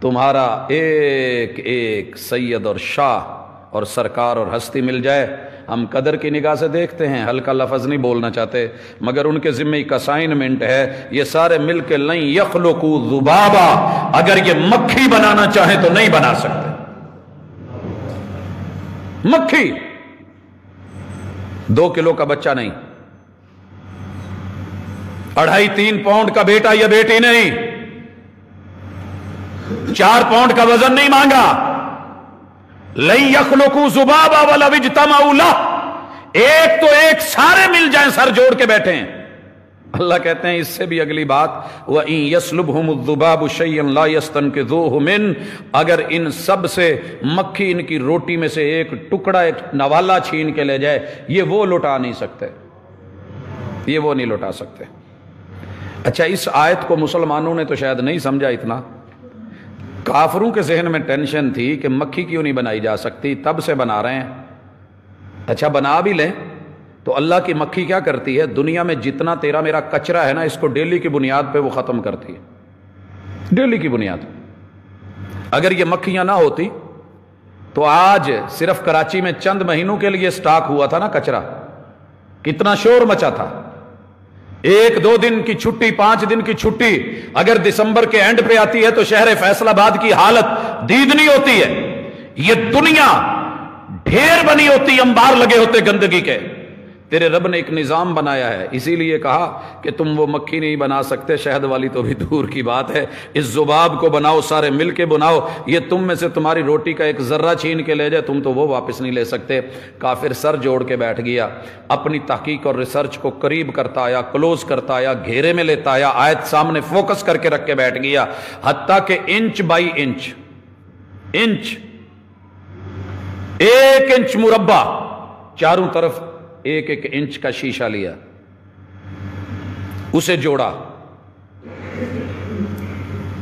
A: تمہارا ایک ایک سید اور شاہ اور سرکار اور ہستی مل جائے، ہم قدر کی نگاہ سے دیکھتے ہیں، ہلکا لفظ نہیں بولنا چاہتے، مگر ان کے ذمہ ایک اسائنمنٹ ہے، یہ سارے مل کے لن یخلقوا ذبابا، اگر یہ مکھی بنانا چاہیں تو نہیں بنا سکتے۔ مکھی 2 کلو کا بچہ نہیں، 2.5-3 پاؤنڈ کا بیٹا یا بیٹی نہیں، 4 پاؤنڈ کا وزن نہیں مانگا۔ لن یخلقوا ذبابا ولو اجتمعوا لہ، ایک تو ایک، سارے مل جائیں، سر جوڑ کے بیٹھے ہیں۔ اللہ کہتے ہیں اس سے بھی اگلی بات، وَإِن يَسْلُبْهُمُ الذُّبَابُ شَيْئًا لَا يَسْتَنْقِذُوهُ مِنْهُ، اگر ان سب سے مکھی ان کی روٹی میں سے ایک ٹکڑا، ایک نوالا چھین کے لے جائے، یہ وہ لٹا نہیں سکتے، یہ وہ نہیں لٹا سکتے۔ اچھا، اس آیت کو مسلمانوں نے تو شاید نہیں سمجھا اتنا، کافروں کے ذہن میں ٹینشن تھی کہ مکھی کیوں نہیں بنائی جا سکتی، تب سے بنا رہے ہیں۔ اچھا، بنا بھی لیں تو اللہ کی مکھی کیا کرتی ہے؟ دنیا میں جتنا تیرا میرا کچرا ہے نا، اس کو ڈیلی کی بنیاد پہ وہ ختم کرتی ہے، ڈیلی کی بنیاد۔ اگر یہ مکھیاں نہ ہوتی تو آج صرف کراچی میں چند مہینوں کے لیے سٹاک ہوا تھا نا کچرا، کتنا شور مچا تھا، 1-2 دن کی چھٹی، 5 دن کی چھٹی اگر دسمبر کے اینڈ پہ آتی ہے تو شہر فیصل آباد کی حالت دیدنی ہوتی ہے۔ یہ دنیا ڈھیر بنی ہوتی، انبار لگے ہوتے گندگی کے، تیرے رب نے ایک نظام بنایا ہے، اسی لیے کہا کہ تم وہ مکھی نہیں بنا سکتے، شہد والی تو بھی دور کی بات ہے، اس ذباب کو بناؤ، سارے مل کے بناؤ، یہ تم میں سے تمہاری روٹی کا ایک ذرہ چھین کے لے جائے تم تو وہ واپس نہیں لے سکتے۔ کافر سر جوڑ کے بیٹھ گیا، اپنی تحقیق اور ریسرچ کو قریب کرتا آیا، کلوز کرتا آیا، گھیرے میں لیتا آیا، آیت سامنے فوکس کر کے رکھ کے بیٹھ گیا، حتیٰ کہ انچ بائی انچ، ایک انچ مربع، چاروں طرف ایک ایک انچ کا شیشہ لیا، اسے جوڑا،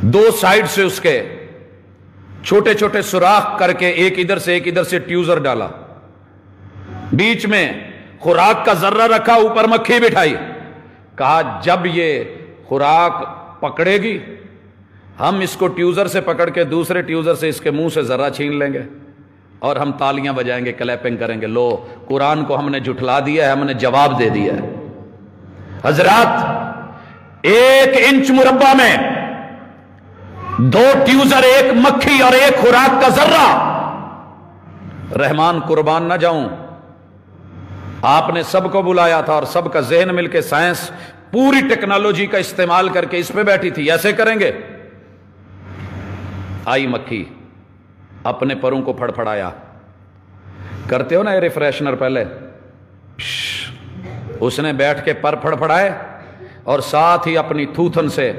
A: دو سائیڈ سے اس کے چھوٹے چھوٹے سوراخ کر کے ایک ادھر سے ٹیوزر ڈالا، بیچ میں خوراک کا ذرہ رکھا، اوپر مکھی بٹھائی، کہا جب یہ خوراک پکڑے گی ہم اس کو ٹیوزر سے پکڑ کے دوسرے ٹیوزر سے اس کے منہ سے ذرہ چھین لیں گے اور ہم تالیاں بجائیں گے، کلیپنگ کریں گے، لو قرآن کو ہم نے جھٹلا دیا ہے، ہم نے جواب دے دیا ہے۔ حضرات، ایک انچ مربع میں دو ٹیوزر، ایک مکھی اور ایک خوراک کا ذرہ، رحمان قربان نہ جاؤں، آپ نے سب کو بلایا تھا اور سب کا ذہن مل کے سائنس پوری ٹیکنالوجی کا استعمال کر کے اس پہ بیٹھی تھی، ایسے کریں گے۔ آئی مکھی، اپنے پروں کو پھڑپھڑایا، کرتے ہو نا ایئر فریشنر پہلے، اس نے بیٹھ کے پر پھڑپھڑائے اور ساتھ ہی اپنی تھوتھن سے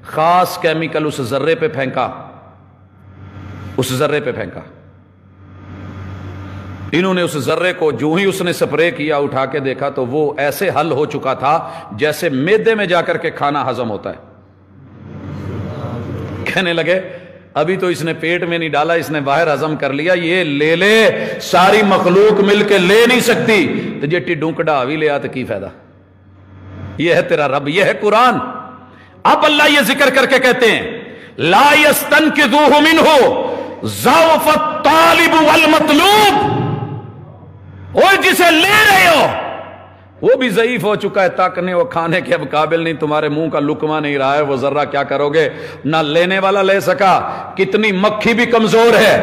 A: خاص کیمیکل اس ذرے پہ پھینکا، انہوں نے اس ذرے کو جو ہی اس نے سپرے کیا، اٹھا کے دیکھا تو وہ ایسے حل ہو چکا تھا جیسے میدے میں جا کر کے کھانا ہضم ہوتا ہے۔ کہنے لگے ابھی تو اس نے پیٹ میں نہیں ڈالا، اس نے باہر ہضم کر لیا، یہ لے لے، ساری مخلوق مل کے لے نہیں سکتی، تو جے ٹڈوں کڈا بھی لیا تو کی فائدہ؟ یہ ہے تیرا رب، یہ ہے قرآن۔ اب اللہ یہ ذکر کر کے کہتے ہیں لا یستنقذوہ منہ ضعف الطالب والمطلوب، اور جسے لے رہے ہو وہ بھی ضعیف ہو چکا ہے، تاکنے وہ کھانے کے اب قابل نہیں، تمہارے منہ کا لقمہ نہیں رہا ہے، وہ ذرہ کیا کرو گے؟ نہ لینے والا لے سکا، کتنی مکھی بھی کمزور ہے،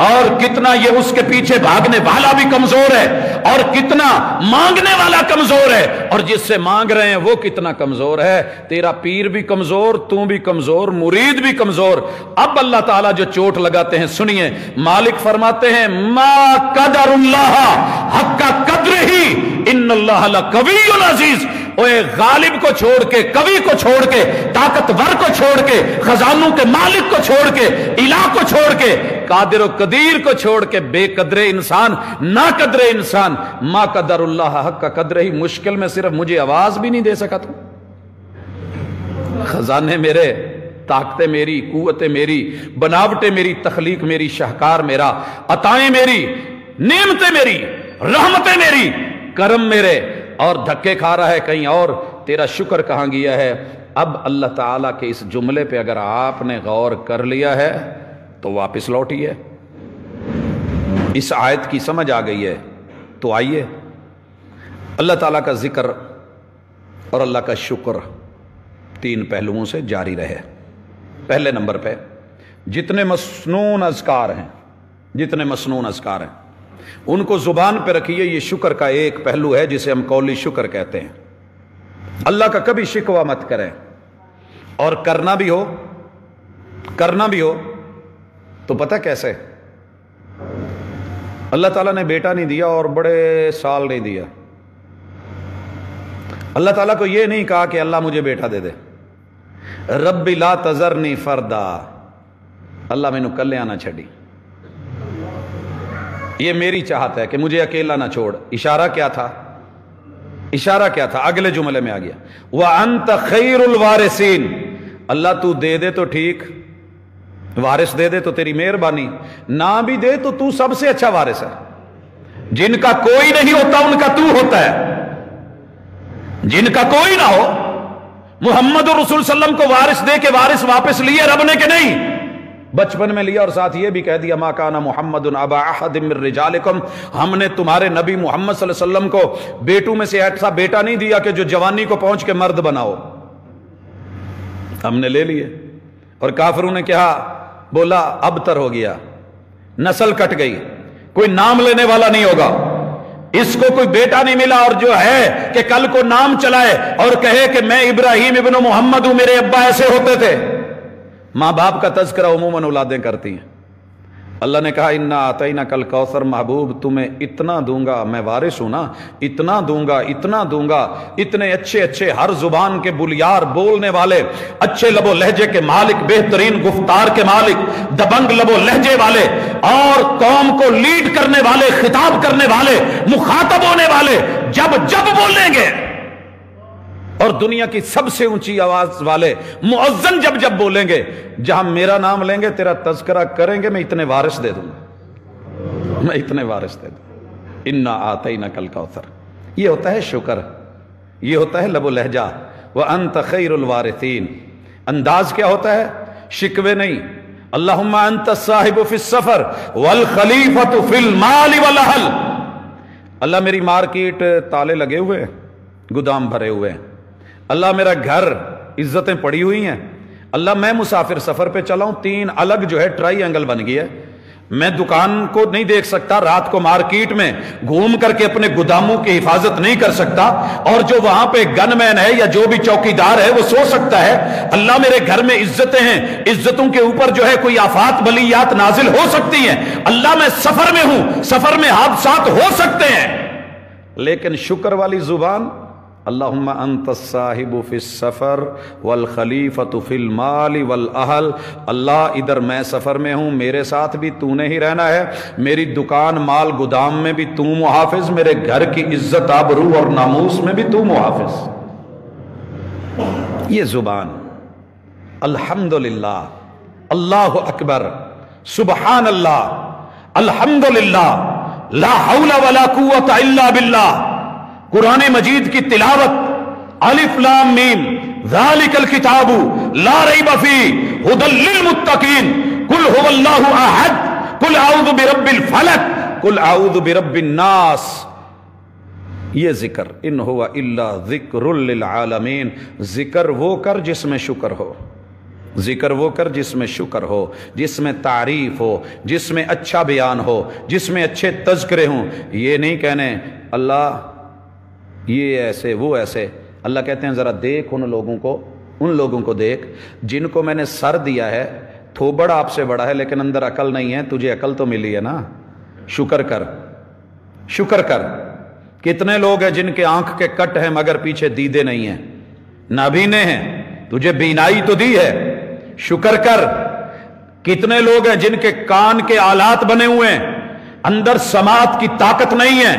A: اور کتنا یہ اس کے پیچھے بھاگنے والا بھی کمزور ہے، اور کتنا مانگنے والا کمزور ہے، اور جس سے مانگ رہے ہیں وہ کتنا کمزور ہے۔ تیرا پیر بھی کمزور، تو بھی کمزور، مرید بھی کمزور۔ اب اللہ تعالیٰ جو چوٹ لگاتے ہیں سنیے، مالک فرماتے ہیں ما قدر اللہ حق قدر ہی ان اللہ لقوی عزیز۔ اوے غالب کو چھوڑ کے، قوی کو چھوڑ کے، طاقتور کو چھوڑ کے، خزانوں کے مالک کو چھوڑ کے، الہ کو چھوڑ کے، قادر و قدیر کو چھوڑ کے، بے قدر انسان، نا قدر انسان، ما قدر اللہ حق کا قدر ہی، مشکل میں صرف مجھے آواز بھی نہیں دے سکا تو؟ خزانے میرے، طاقتیں میری، قوتیں میری، بناوٹیں میری، تخلیق میری، شاہکار میرا، عطائیں میری، نعمتیں میری، رحمتیں میری، کرم میرے، اور دھکے کھا رہا ہے کہیں اور، تیرا شکر کہاں گیا ہے؟ اب اللہ تعالیٰ کے اس جملے پہ اگر آپ نے غور کر لیا ہے تو واپس لوٹیے، اس آیت کی سمجھ آ گئی ہے تو آئیے اللہ تعالیٰ کا ذکر اور اللہ کا شکر تین پہلوؤں سے جاری رہے۔ پہلے نمبر پہ جتنے مسنون اذکار ہیں، ان کو زبان پہ رکھیے، یہ شکر کا ایک پہلو ہے جسے ہم قولی شکر کہتے ہیں۔ اللہ کا کبھی شکوہ مت کریں، اور کرنا بھی ہو تو پتہ کیسے؟ اللہ تعالیٰ نے بیٹا نہیں دیا اور بڑے سال نہیں دیا، اللہ تعالیٰ کو یہ نہیں کہا کہ اللہ مجھے بیٹا دے دے، رب لا تذرنی فردا، اللہ میں نو کلے آنا چھڑی، یہ میری چاہت ہے کہ مجھے اکیلا نہ چھوڑ۔ اشارہ کیا تھا؟ اگلے جملے میں آ گیا وَأَنْتَ خَيْرُ الْوَارِثِينَ، اللہ تو دے دے تو ٹھیک، وارث دے دے تو تیری مہربانی، نہ بھی دے تو تو سب سے اچھا وارث ہے۔ جن کا کوئی نہیں ہوتا ان کا تو ہوتا ہے، جن کا کوئی نہ ہو، محمد رسول صلی اللہ علیہ وسلم کو وارث دے کے وارث واپس لیے رب نے کہ نہیں؟ بچپن میں لیا، اور ساتھ یہ بھی کہہ دیا ما کان محمد ابا احد من رجالکم، ہم نے تمہارے نبی محمد صلی اللہ علیہ وسلم کو بیٹوں میں سے ایسا بیٹا نہیں دیا کہ جو جوانی کو پہنچ کے مرد بناؤ، ہم نے لے لیے۔ اور کافروں نے کہا، بولا ابتر ہو گیا، نسل کٹ گئی، کوئی نام لینے والا نہیں ہوگا، اس کو کوئی بیٹا نہیں ملا اور جو ہے کہ کل کو نام چلائے اور کہے کہ میں ابراہیم ابن محمد ہوں، میرے ابا ایسے ہوتے تھے۔ ماں باپ کا تذکرہ عموماً اولادیں کرتی ہیں۔ اللہ نے کہا انا اعطیناک الکوثر، محبوب تمہیں اتنا دوں گا، میں وارث ہوں نا، اتنا دوں گا، اتنا دوں گا، اتنے اچھے اچھے ہر زبان کے بلیار بولنے والے، اچھے لب و لہجے کے مالک، بہترین گفتار کے مالک، دبنگ لب و لہجے والے اور قوم کو لیڈ کرنے والے، خطاب کرنے والے، مخاطب ہونے والے جب جب بولیں گے، اور دنیا کی سب سے اونچی آواز والے مؤذن جب جب بولیں گے، جہاں میرا نام لیں گے، تیرا تذکرہ کریں گے، میں اتنے وارث دے دوں گا، میں اتنے وارث دے دوں۔ انا اعطیناک الکوثر، یہ ہوتا ہے شکر، یہ ہوتا ہے لب و لہجہ۔ وانت خیر الوارثین، انداز کیا ہوتا ہے؟ شکوے نہیں۔ اللہم انت الصاحب فی السفر والخلیفۃ فی المال والاہل، اللہ میری مارکیٹ تالے لگے ہوئے ہیں، گودام بھرے ہوئے ہیں، اللہ میرا گھر عزتیں پڑی ہوئی ہیں، اللہ میں مسافر سفر پہ چلا ہوں، 3 الگ جو ہے ٹرائی اینگل بن گیا ہے، میں دکان کو نہیں دیکھ سکتا، رات کو مارکیٹ میں گھوم کر کے اپنے گوداموں کی حفاظت نہیں کر سکتا، اور جو وہاں پہ گن مین ہے یا جو بھی چوکیدار ہے وہ سو سکتا ہے۔ اللہ میرے گھر میں عزتیں ہیں، عزتوں کے اوپر جو ہے کوئی آفات بلیات نازل ہو سکتی ہیں، اللہ میں سفر میں ہوں، سفر میں حادثات ہو سکتے ہیں، لیکن شکر والی زبان، اللہم انت الصاحب فی السفر والخلیفۃ فی المال والاہل، اللہ ادھر میں سفر میں ہوں، میرے ساتھ بھی تو نے ہی رہنا ہے، میری دکان مال گودام میں بھی تو محافظ، میرے گھر کی عزت آبرو اور ناموس میں بھی تو محافظ۔ یہ زبان، الحمدللہ، اللہ اکبر، سبحان اللہ، الحمدللہ، لا حول ولا قوت الا باللہ، قرآن مجید کی تلاوت، الف لام میم، ذالک الکتاب لا ریب فیہ ھدی للمتقین، قل ھو اللہ احد، قل اعوذ برب الفلق، قل اعوذ برب الناس۔ یہ ذکر ان ہوا الا ذکر للعالمین، ذکر وہ کر جس میں شکر ہو، ذکر وہ کر جس میں شکر ہو، جس میں تعریف ہو، جس میں اچھا بیان ہو، جس میں اچھے تذکرے ہوں۔ یہ نہیں کہنے اللہ یہ ایسے وہ ایسے، اللہ کہتے ہیں ذرا دیکھ ان لوگوں کو دیکھ جن کو میں نے سر دیا ہے، تھوبڑ آپ سے بڑا ہے لیکن اندر عقل نہیں ہے، تجھے عقل تو ملی ہے نا، شکر کر، شکر کر۔ کتنے لوگ ہیں جن کے آنکھ کے کٹ ہیں مگر پیچھے دیدے نہیں ہیں، نابینے ہیں، تجھے بینائی تو دی ہے، شکر کر۔ کتنے لوگ ہیں جن کے کان کے آلات بنے ہوئے ہیں، اندر سماعت کی طاقت نہیں ہے،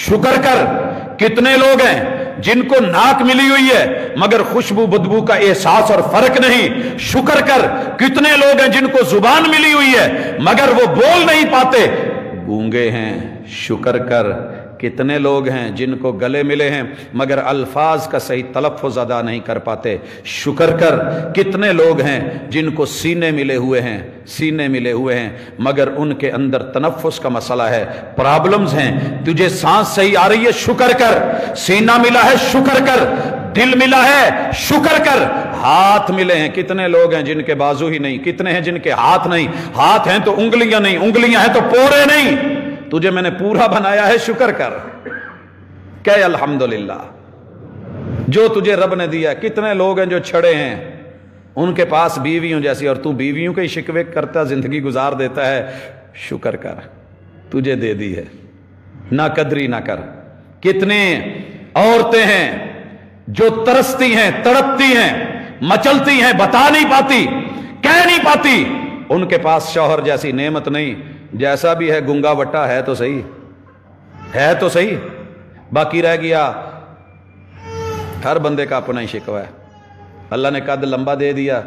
A: شکر کر۔ کتنے لوگ ہیں جن کو ناک ملی ہوئی ہے مگر خوشبو بدبو کا احساس اور فرق نہیں، شکر کر۔ کتنے لوگ ہیں جن کو زبان ملی ہوئی ہے مگر وہ بول نہیں پاتے، گونگے ہیں، شکر کر۔ کتنے لوگ ہیں جن کو گلے ملے ہیں مگر الفاظ کا صحیح تلفظ ادا نہیں کر پاتے، شکر کر۔ کتنے لوگ ہیں جن کو سینے ملے ہوئے ہیں مگر ان کے اندر تنفس کا مسئلہ ہے، پرابلمز ہیں، تجھے سانس صحیح آ رہی ہے، شکر کر۔ سینہ ملا ہے، شکر کر۔ دل ملا ہے، شکر کر۔ ہاتھ ملے ہیں، کتنے لوگ ہیں جن کے بازو ہی نہیں، کتنے ہیں جن کے ہاتھ نہیں، ہاتھ ہیں تو انگلیاں نہیں، انگلیاں ہیں تو پورے نہیں، تجھے میں نے پورا بنایا ہے، شکر کر۔ کہ الحمدللہ جو تجھے رب نے دیا۔ کتنے لوگ ہیں جو چھڑے ہیں، ان کے پاس بیویوں جیسی، اور تو بیویوں کے شکوے کرتا زندگی گزار دیتا ہے، شکر کر، تجھے دے دی ہے، نہ قدری نہ کر۔ کتنے عورتیں ہیں جو ترستی ہیں، تڑپتی ہیں، مچلتی ہیں، بتا نہیں پاتی، کہہ نہیں پاتی، ان کے پاس شوہر جیسی نعمت نہیں، جیسا بھی ہے گنگا وٹا ہے تو صحیح، ہے تو صحیح، باقی رہ گیا ہر بندے کا اپنا ہی شکوہ ہے۔ اللہ نے قد لمبا دے دیا،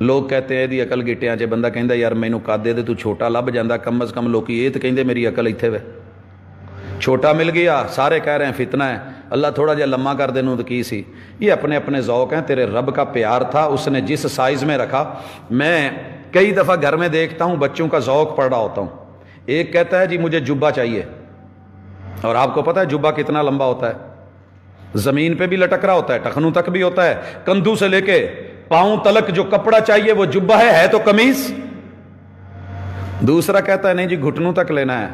A: لوگ کہتے ہیں دی عقل گٹیاں چ، بندہ کہندا یار مینوں قد دے دے تو چھوٹا لب جاندا، کم از کم لوکی یہ تو کہندے میری عقل ایتھے وے، چھوٹا مل گیا، سارے کہہ رہے ہیں فتنہ ہے، اللہ تھوڑا جہا لمبا کر دینوں تو کی سی۔ یہ اپنے اپنے ذوق ہیں، تیرے رب کا پیار تھا، اس نے جس سائز میں رکھا۔ میں کئی دفعہ گھر میں دیکھتا ہوں بچوں کا ذوق پڑ رہا ہوتا ہوں، ایک کہتا ہے جی مجھے جبہ چاہیے، اور آپ کو پتہ ہے جبہ کتنا لمبا ہوتا ہے، زمین پہ بھی لٹک رہا ہوتا ہے، ٹخنوں تک بھی ہوتا ہے، کندھوں سے لے کے پاؤں تلک جو کپڑا چاہیے وہ جبہ ہے تو قمیص۔ دوسرا کہتا ہے نہیں جی گھٹنوں تک لینا ہے،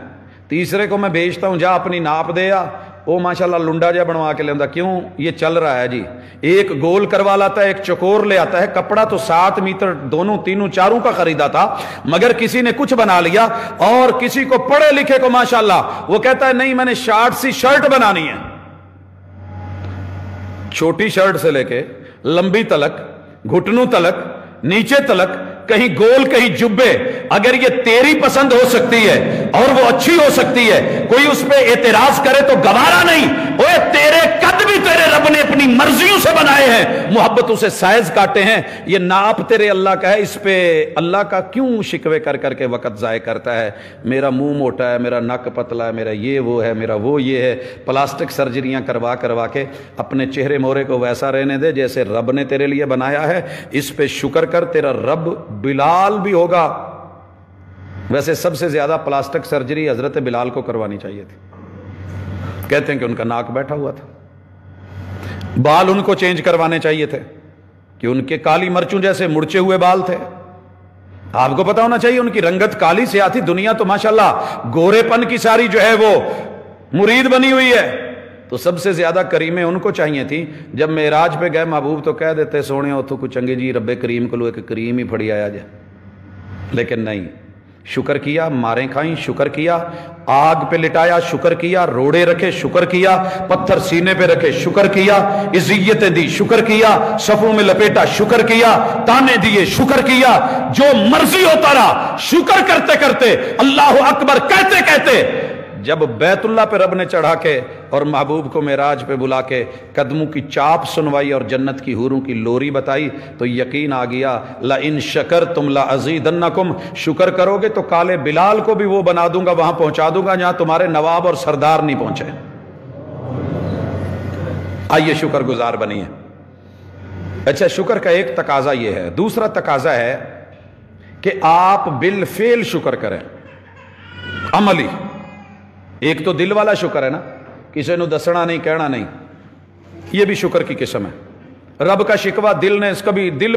A: تیسرے کو میں بھیجتا ہوں جا اپنی ناپ دے آ، وہ ماشاءاللہ لنڈا جا بنوا کے لیندا، کیوں یہ چل رہا ہے جی، ایک گول کروا لاتا ہے ایک چکور لے آتا ہے، کپڑا تو 7 میٹر دونوں تینوں چاروں کا خریدا تھا، مگر کسی نے کچھ بنا لیا، اور کسی کو پڑھے لکھے کو ماشاءاللہ وہ کہتا ہے نہیں میں نے شارٹ سی شرٹ بنانی ہے، چھوٹی شرٹ سے لے کے لمبی تلک، گھٹنوں تلک، نیچے تلک، کہیں گول کہیں جبے، اگر یہ تیری پسند ہو سکتی ہے اور وہ اچھی ہو سکتی ہے، کوئی اس پہ اعتراض کرے تو گوارا نہیں، اوے تیرے قد بھی تیرے رب نے اپنی مرضیوں سے بنائے ہیں، محبتوں سے سائز کاٹے ہیں، یہ ناپ تیرے اللہ کا ہے، اس پہ اللہ کا کیوں شکوے کر کر کے وقت ضائع کرتا ہے؟ میرا منہ موٹا ہے، میرا نک پتلا ہے، میرا یہ وہ ہے، میرا وہ یہ ہے، پلاسٹک سرجریاں کروا کے اپنے چہرے مورے کو ویسا رہنے دے جیسے رب نے تیرے لیے بنایا ہے، اس پہ شکر کر، تیرا رب بلال بھی ہوگا۔ ویسے سب سے زیادہ پلاسٹک سرجری حضرت بلال کو کروانی چاہیے تھی، کہتے ہیں کہ ان کا ناک بیٹھا ہوا تھا، بال ان کو چینج کروانے چاہیے تھے کہ ان کے کالی مرچوں جیسے مرچے ہوئے بال تھے، آپ کو پتا ہونا چاہیے ان کی رنگت کالی سے آتی، دنیا تو ماشاءاللہ گورے پن کی ساری جو ہے وہ مرید بنی ہوئی ہے، تو سب سے زیادہ کریمیں ان کو چاہیے تھی۔ جب معراج پہ گئے محبوب تو کہہ دیتے سونے ہو تو کچھ چنگے جی رب کریم کو لو ایک کریم ہی پھڑی آیا جائے، لیکن نہیں، شکر کیا، ماریں کھائیں شکر کیا، آگ پہ لٹایا شکر کیا، روڑے رکھے شکر کیا، پتھر سینے پہ رکھے شکر کیا، عزیتیں دی شکر کیا، صفوں میں لپیٹا شکر کیا، تانے دیے شکر کیا، جو مرضی ہوتا رہا شکر کرتے کرتے، اللہ اکبر کہتے کہتے، جب بیت اللہ پہ رب نے چڑھا کے اور محبوب کو معراج پہ بلا کے قدموں کی چاپ سنوائی اور جنت کی حوروں کی لوری بتائی تو یقین آ گیا، لَإِن شَكَرْتُمْ لَأَزِيدَنَّكُمْ، شکر کرو گے تو کالے بلال کو بھی وہ بنا دوں گا، وہاں پہنچا دوں گا جہاں تمہارے نواب اور سردار نہیں پہنچے۔ آئیے شکر گزار بنیے۔ اچھا، شکر کا ایک تقاضا یہ ہے، دوسرا تقاضا ہے کہ آپ بالفعل شکر کریں، عملی۔ ایک تو دل والا شکر ہے نا، کسی نے دسنا نہیں کہنا نہیں، یہ بھی شکر کی قسم ہے۔ رب کا شکوہ دل نے اس کبھی دل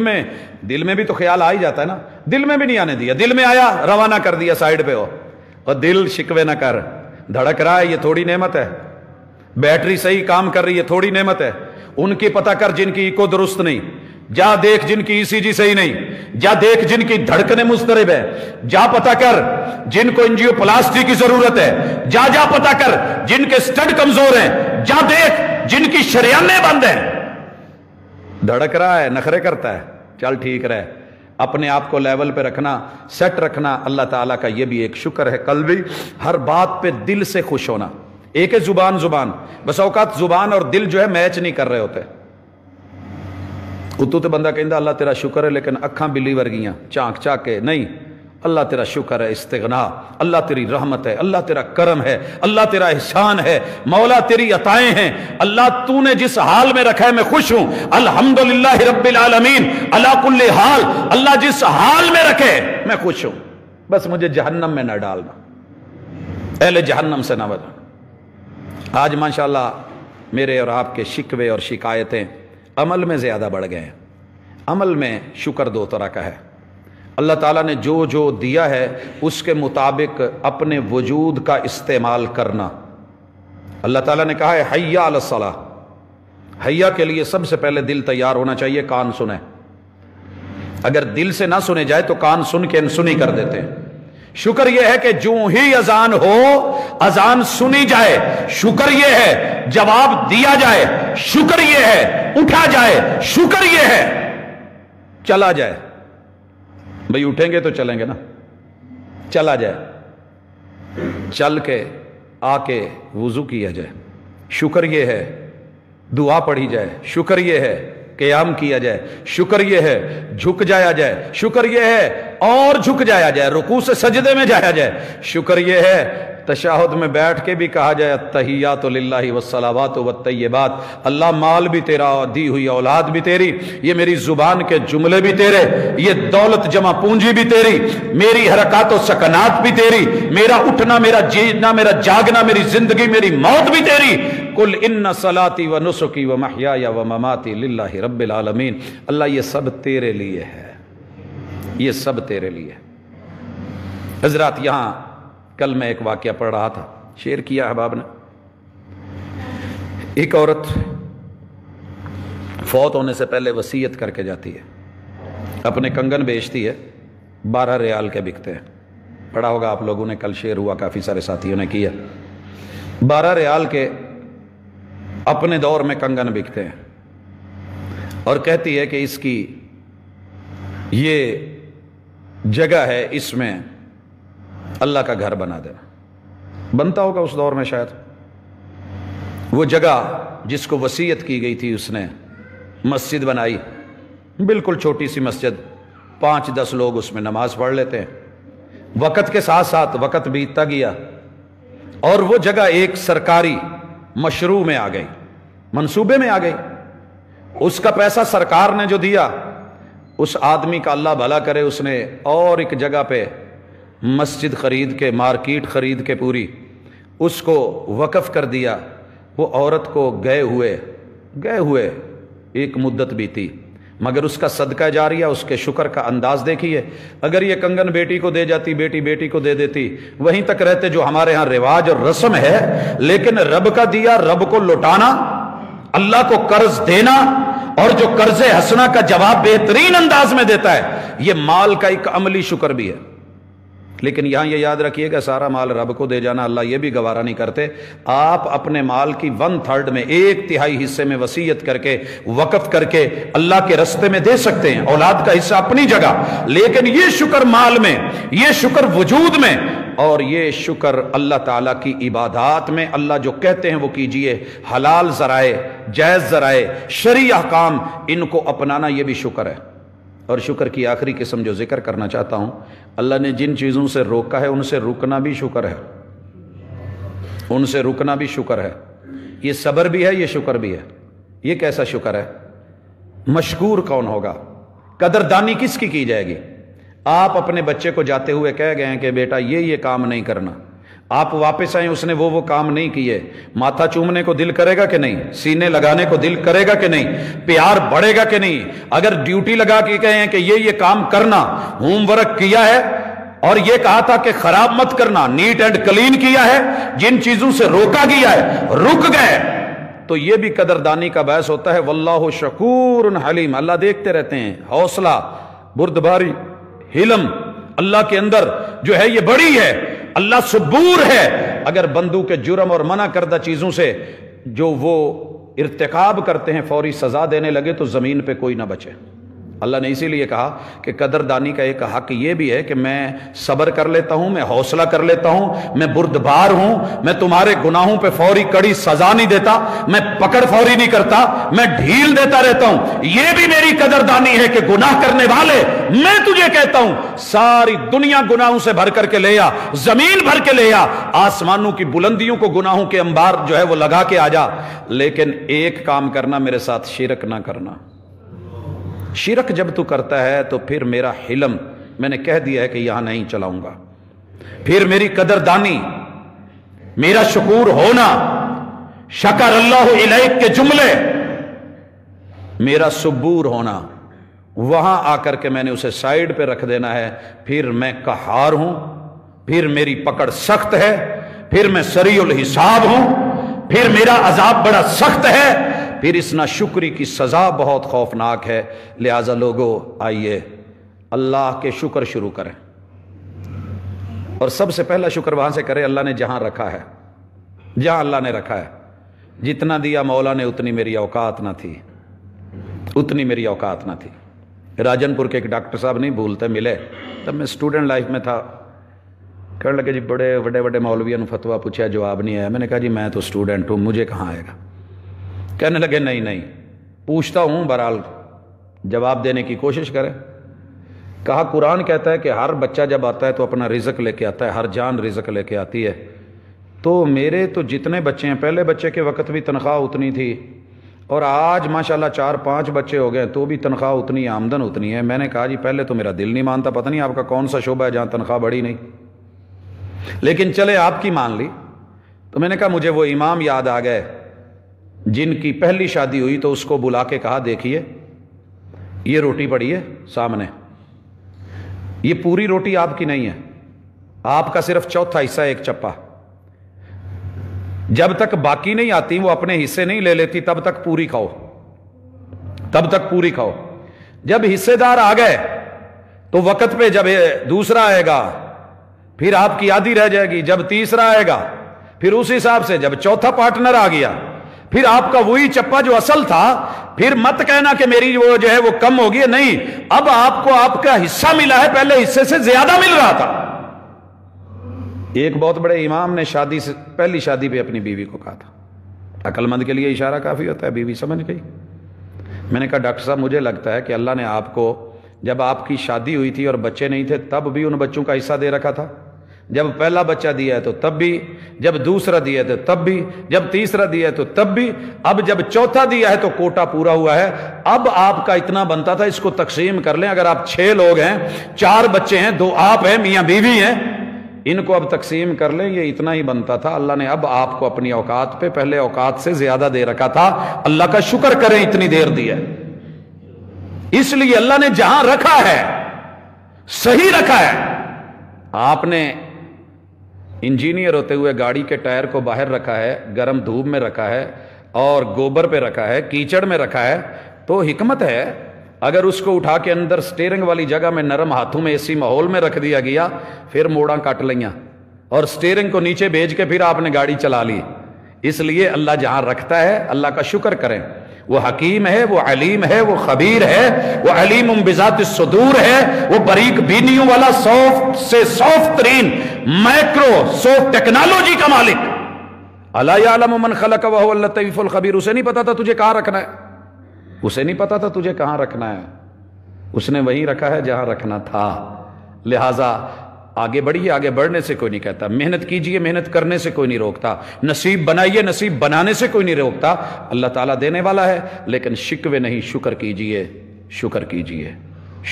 A: میں بھی تو خیال آ ہی جاتا ہے نا، دل میں بھی نہیں آنے دیا، دل میں آیا روانہ کر دیا سائیڈ پہ ہو، اور دل شکوے نہ کر، دھڑک رہا ہے یہ تھوڑی نعمت ہے، بیٹری صحیح کام کر رہی ہے تھوڑی نعمت ہے، ان کی پتہ کر جن کی ایکو درست نہیں، جا دیکھ جن کی ECG صحیح نہیں، جا دیکھ جن کی دھڑکنیں مضطرب ہے، جا پتہ کر جن کو انجیو پلاسٹی کی ضرورت ہے، جا پتہ کر جن کے سٹڈ کمزور ہیں، جا دیکھ جن کی شریانیں بند ہیں۔ دھڑک رہا ہے، نخرے کرتا ہے، چل ٹھیک رہے، اپنے آپ کو لیول پہ رکھنا، سیٹ رکھنا، اللہ تعالیٰ کا یہ بھی ایک شکر ہے۔ قلبی، ہر بات پہ دل سے خوش ہونا، ایک ہے زبان، بس اوقات زبان اور دل جو ہے میچ نہیں کر رہے ہوتے، اتو تے بندہ کہندا اللہ تیرا شکر ہے لیکن اکھاں بلی ورگیاں چاک کے نہیں، اللہ تیرا شکر ہے، استغنا، اللہ تیری رحمت ہے، اللہ تیرا کرم ہے، اللہ تیرا احسان ہے، مولا تیری عطائیں ہیں، اللہ تو نے جس حال میں رکھا ہے میں خوش ہوں، الحمدللہ رب العالمین علی کل حال، اللہ جس حال میں رکھے میں خوش ہوں، بس مجھے جہنم میں نہ ڈالنا، اہل جہنم سے نہ بنا۔ آج ماشاءاللہ میرے اور آپ کے شکوے اور شکایتیں عمل میں زیادہ بڑھ گئے ہیں۔ عمل میں شکر دو طرح کا ہے، اللہ تعالیٰ نے جو دیا ہے اس کے مطابق اپنے وجود کا استعمال کرنا۔ اللہ تعالیٰ نے کہا ہے حی علی الصلاۃ، حیا کے لیے سب سے پہلے دل تیار ہونا چاہیے، کان سنیں، اگر دل سے نہ سنے جائے تو کان سن کے انسنی کر دیتے ہیں۔ شکر یہ ہے کہ جو ہی اذان ہو اذان سنی جائے، شکر یہ ہے جواب دیا جائے، شکر یہ ہے اٹھا جائے، شکر یہ ہے چلا جائے، بھئی اٹھیں گے تو چلیں گے نا، چلا جائے، چل کے آ کے وضو کیا جائے، شکر یہ ہے دعا پڑھی جائے، شکر یہ ہے قیام کیا جائے، شکر یہ ہے جھک جایا جائے، شکر یہ ہے اور جھک جایا جائے، رکوع سے سجدے میں جایا جائے، شکر یہ ہے تشہد میں بیٹھ کے بھی کہا جائے التحیات للہ والصلوات والطیبات، اللہ مال بھی تیرا، دی ہوئی اولاد بھی تیری، یہ میری زبان کے جملے بھی تیرے، یہ دولت جمع پونجی بھی تیری، میری حرکات و سکنات بھی تیری، میرا اٹھنا، میرا جینا، میرا جاگنا، میری زندگی، میری موت بھی تیری۔ قل ان صلاتی و نسکی و محیای و مماتی للہ رب العالمین، اللہ یہ سب تیرے لیے ہے، یہ سب تیرے لیے۔ حضرات یہاں کل میں ایک واقعہ پڑھ رہا تھا، شیئر کیا احباب نے. ایک عورت فوت ہونے سے پہلے وصیت کر کے جاتی ہے، اپنے کنگن بیچتی ہے، 12 ریال کے بکتے ہیں. پڑھا ہوگا آپ لوگوں نے، کل شیئر ہوا، کافی سارے ساتھیوں نے کیا. 12 ریال کے اپنے دور میں کنگن بکتے ہیں، اور کہتی ہے کہ اس کی یہ جگہ ہے، اس میں اللہ کا گھر بنا دینا. بنتا ہوگا اس دور میں شاید. وہ جگہ جس کو وصیت کی گئی تھی اس نے مسجد بنائی، بالکل چھوٹی سی مسجد، 5-10 لوگ اس میں نماز پڑھ لیتے ہیں. وقت کے ساتھ ساتھ وقت بیتتا گیا اور وہ جگہ ایک سرکاری مشروع میں آ گئی، منصوبے میں آ گئی. اس کا پیسہ سرکار نے جو دیا، اس آدمی کا اللہ بھلا کرے، اس نے اور ایک جگہ پہ مسجد خرید کے، مارکیٹ خرید کے پوری اس کو وقف کر دیا. وہ عورت کو گئے ہوئے ایک مدت بیتی، مگر اس کا صدقہ جاریہ، اس کے شکر کا انداز دیکھیے. اگر یہ کنگن بیٹی کو دے جاتی، بیٹی کو دے دیتی، وہیں تک رہتے جو ہمارے ہاں رواج اور رسم ہے. لیکن رب کا دیا، رب کو لوٹانا، اللہ کو قرض دینا، اور جو قرض حسنہ کا جواب بہترین انداز میں دیتا ہے، یہ مال کا ایک عملی شکر بھی ہے. لیکن یہاں یہ یاد رکھیے کہ سارا مال رب کو دے جانا اللہ یہ بھی گوارا نہیں کرتے. آپ اپنے مال کی 1/3 میں 1/3 حصے میں وصیت کر کے، وقف کر کے اللہ کے رستے میں دے سکتے ہیں. اولاد کا حصہ اپنی جگہ، لیکن یہ شکر مال میں، یہ شکر وجود میں، اور یہ شکر اللہ تعالیٰ کی عبادات میں. اللہ جو کہتے ہیں وہ کیجئے، حلال ذرائع، جائز ذرائع، شرعی احکام، ان کو اپنانا یہ بھی شکر ہے. اور شکر کی آخری قسم جو ذکر کرنا چاہتا ہوں، اللہ نے جن چیزوں سے روکا ہے ان سے رکنا بھی شکر ہے. ان سے رکنا بھی شکر ہے. یہ صبر بھی ہے، یہ شکر بھی ہے. یہ کیسا شکر ہے؟ مشکور کون ہوگا؟ قدردانی کس کی جائے گی؟ آپ اپنے بچے کو جاتے ہوئے کہہ گئے ہیں کہ بیٹا یہ کام نہیں کرنا، آپ واپس آئیں، اس نے وہ کام نہیں کیے، ماتھا چومنے کو دل کرے گا کہ نہیں؟ سینے لگانے کو دل کرے گا کہ نہیں؟ پیار بڑھے گا کہ نہیں؟ اگر ڈیوٹی لگا کے کہیں کہ یہ کام کرنا، ہوم ورک کیا ہے اور یہ کہا تھا کہ خراب مت کرنا، نیٹ اینڈ کلین کیا ہے، جن چیزوں سے روکا گیا ہے رک گئے، تو یہ بھی قدردانی کا باعث ہوتا ہے. واللہ شکور حلیم. اللہ دیکھتے رہتے ہیں. حوصلہ، بردباری، حلم اللہ کے اندر جو ہے یہ بڑی ہے. اللہ صبور ہے. اگر بندوں کے جرم اور منع کردہ چیزوں سے جو وہ ارتکاب کرتے ہیں فوری سزا دینے لگے تو زمین پہ کوئی نہ بچے. اللہ نے اسی لیے کہا کہ قدردانی کا ایک حق یہ بھی ہے کہ میں صبر کر لیتا ہوں، میں حوصلہ کر لیتا ہوں، میں بردبار ہوں، میں تمہارے گناہوں پہ فوری کڑی سزا نہیں دیتا، میں پکڑ فوری نہیں کرتا، میں ڈھیل دیتا رہتا ہوں. یہ بھی میری قدردانی ہے کہ گناہ کرنے والے، میں تجھے کہتا ہوں ساری دنیا گناہوں سے بھر کر کے لے آ، زمین بھر کے لے آ، آسمانوں کی بلندیوں کو گناہوں کے انبار جو ہے وہ لگا کے آ جا، لیکن ایک کام کرنا، میرے ساتھ شرک نہ کرنا. شرک جب تو کرتا ہے تو پھر میرا حلم میں نے کہہ دیا ہے کہ یہاں نہیں چلاؤں گا. پھر میری قدردانی، میرا شکور ہونا، شکر اللہ الیک کے جملے، میرا صبور ہونا، وہاں آ کر کے میں نے اسے سائیڈ پہ رکھ دینا ہے. پھر میں قہار ہوں، پھر میری پکڑ سخت ہے، پھر میں سریع الحساب ہوں، پھر میرا عذاب بڑا سخت ہے، پھر اس ناشکری کی سزا بہت خوفناک ہے. لہذا لوگوں آئیے اللہ کے شکر شروع کریں، اور سب سے پہلا شکر وہاں سے کریں اللہ نے جہاں رکھا ہے، جہاں اللہ نے رکھا ہے. جتنا دیا مولا نے اتنی میری اوقات نہ تھی، اتنی میری اوقات نہ تھی. راجن پور کے ایک ڈاکٹر صاحب نہیں بھولتے، ملے تب میں اسٹوڈنٹ لائف میں تھا. کہنے لگے جی بڑے مولویوں نے فتویٰ پوچھا، جواب نہیں آیا. میں نے کہا جی میں تو اسٹوڈنٹ ہوں، مجھے کہاں آئے گا. کہنے لگے نہیں پوچھتا ہوں، بہرحال جواب دینے کی کوشش کرے. کہا قرآن کہتا ہے کہ ہر بچہ جب آتا ہے تو اپنا رزق لے کے آتا ہے، ہر جان رزق لے کے آتی ہے. تو میرے تو جتنے بچے ہیں، پہلے بچے کے وقت بھی تنخواہ اتنی تھی، اور آج ماشاءاللہ 4-5 بچے ہو گئے تو بھی تنخواہ اتنی، آمدن اتنی ہے. میں نے کہا جی پہلے تو میرا دل نہیں مانتا، پتہ نہیں آپ کا کون سا شعبہ ہے جہاں تنخواہ بڑی نہیں، لیکن چلے آپ کی مان لی. تو میں نے کہا مجھے وہ امام یاد آ گئے جن کی پہلی شادی ہوئی تو اس کو بلا کے کہا دیکھیے یہ روٹی پڑی ہے سامنے، یہ پوری روٹی آپ کی نہیں ہے، آپ کا صرف چوتھا حصہ ایک چپا، جب تک باقی نہیں آتی وہ اپنے حصے نہیں لے لیتی تب تک پوری کھاؤ، تب تک پوری کھاؤ۔ جب حصے دار آ گئے تو وقت پہ جب دوسرا آئے گا پھر آپ کی آدھی رہ جائے گی، جب تیسرا آئے گا پھر اس حساب سے، جب چوتھا پارٹنر آ گیا پھر آپ کا وہی چپا جو اصل تھا، پھر مت کہنا کہ میری وہ جو ہے وہ کم ہوگی، نہیں، اب آپ کو آپ کا حصہ ملا ہے، پہلے حصے سے زیادہ مل رہا تھا۔ ایک بہت بڑے امام نے شادی سے پہلی شادی پہ اپنی بیوی کو کہا تھا، عقل مند کے لیے اشارہ کافی ہوتا ہے، بیوی سمجھ گئی۔ میں نے کہا ڈاکٹر صاحب مجھے لگتا ہے کہ اللہ نے آپ کو جب آپ کی شادی ہوئی تھی اور بچے نہیں تھے تب بھی ان بچوں کا حصہ دے رکھا تھا، جب پہلا بچہ دیا ہے تو تب بھی، جب دوسرا دیا ہے تو تب بھی، جب تیسرا دیا ہے تو تب بھی، اب جب چوتھا دیا ہے تو کوٹا پورا ہوا ہے، اب آپ کا اتنا بنتا تھا، اس کو تقسیم کر لیں، اگر آپ 6 لوگ ہیں، 4 بچے ہیں، 2 آپ ہیں، میاں بیوی ہیں، ان کو اب تقسیم کر لیں، یہ اتنا ہی بنتا تھا۔ اللہ نے اب آپ کو اپنی اوقات پہ پہلے اوقات سے زیادہ دے رکھا تھا، اللہ کا شکر کریں اتنی دیر دی ہے۔ اس لیے اللہ نے جہاں رکھا ہے صحیح رکھا ہے۔ آپ نے انجینئر ہوتے ہوئے گاڑی کے ٹائر کو باہر رکھا ہے، گرم دھوپ میں رکھا ہے اور گوبر پہ رکھا ہے، کیچڑ میں رکھا ہے، تو حکمت ہے۔ اگر اس کو اٹھا کے اندر سٹیرنگ والی جگہ میں نرم ہاتھوں میں ایسی ماحول میں رکھ دیا گیا، پھر موڑاں کٹ لیاں اور سٹیرنگ کو نیچے بھیج کے پھر آپ نے گاڑی چلا لی۔ اس لیے اللہ جہاں رکھتا ہے اللہ کا شکر کریں، وہ حکیم ہے، وہ علیم ہے، وہ خبیر ہے، وہ علیم بذات الصدور ہے، وہ باریک بینیوں والا سافٹ سے سافٹ ترین مائکرو سافٹ ٹیکنالوجی کا مالک۔ الا یعلم من خلق وهو اللطیف الخبیر۔ اسے نہیں پتا تھا تجھے کہاں رکھنا ہے، اسے نہیں پتا تھا تجھے کہاں رکھنا ہے، اس نے وہیں رکھا ہے جہاں رکھنا تھا۔ لہٰذا آگے بڑھیے، آگے بڑھنے سے کوئی نہیں کہتا، محنت کیجئے، محنت کرنے سے کوئی نہیں روکتا، نصیب بنائیے، نصیب بنانے سے کوئی نہیں روکتا۔ اللہ تعالیٰ دینے والا ہے، لیکن شکوے نہیں، شکر کیجئے، شکر کیجئے،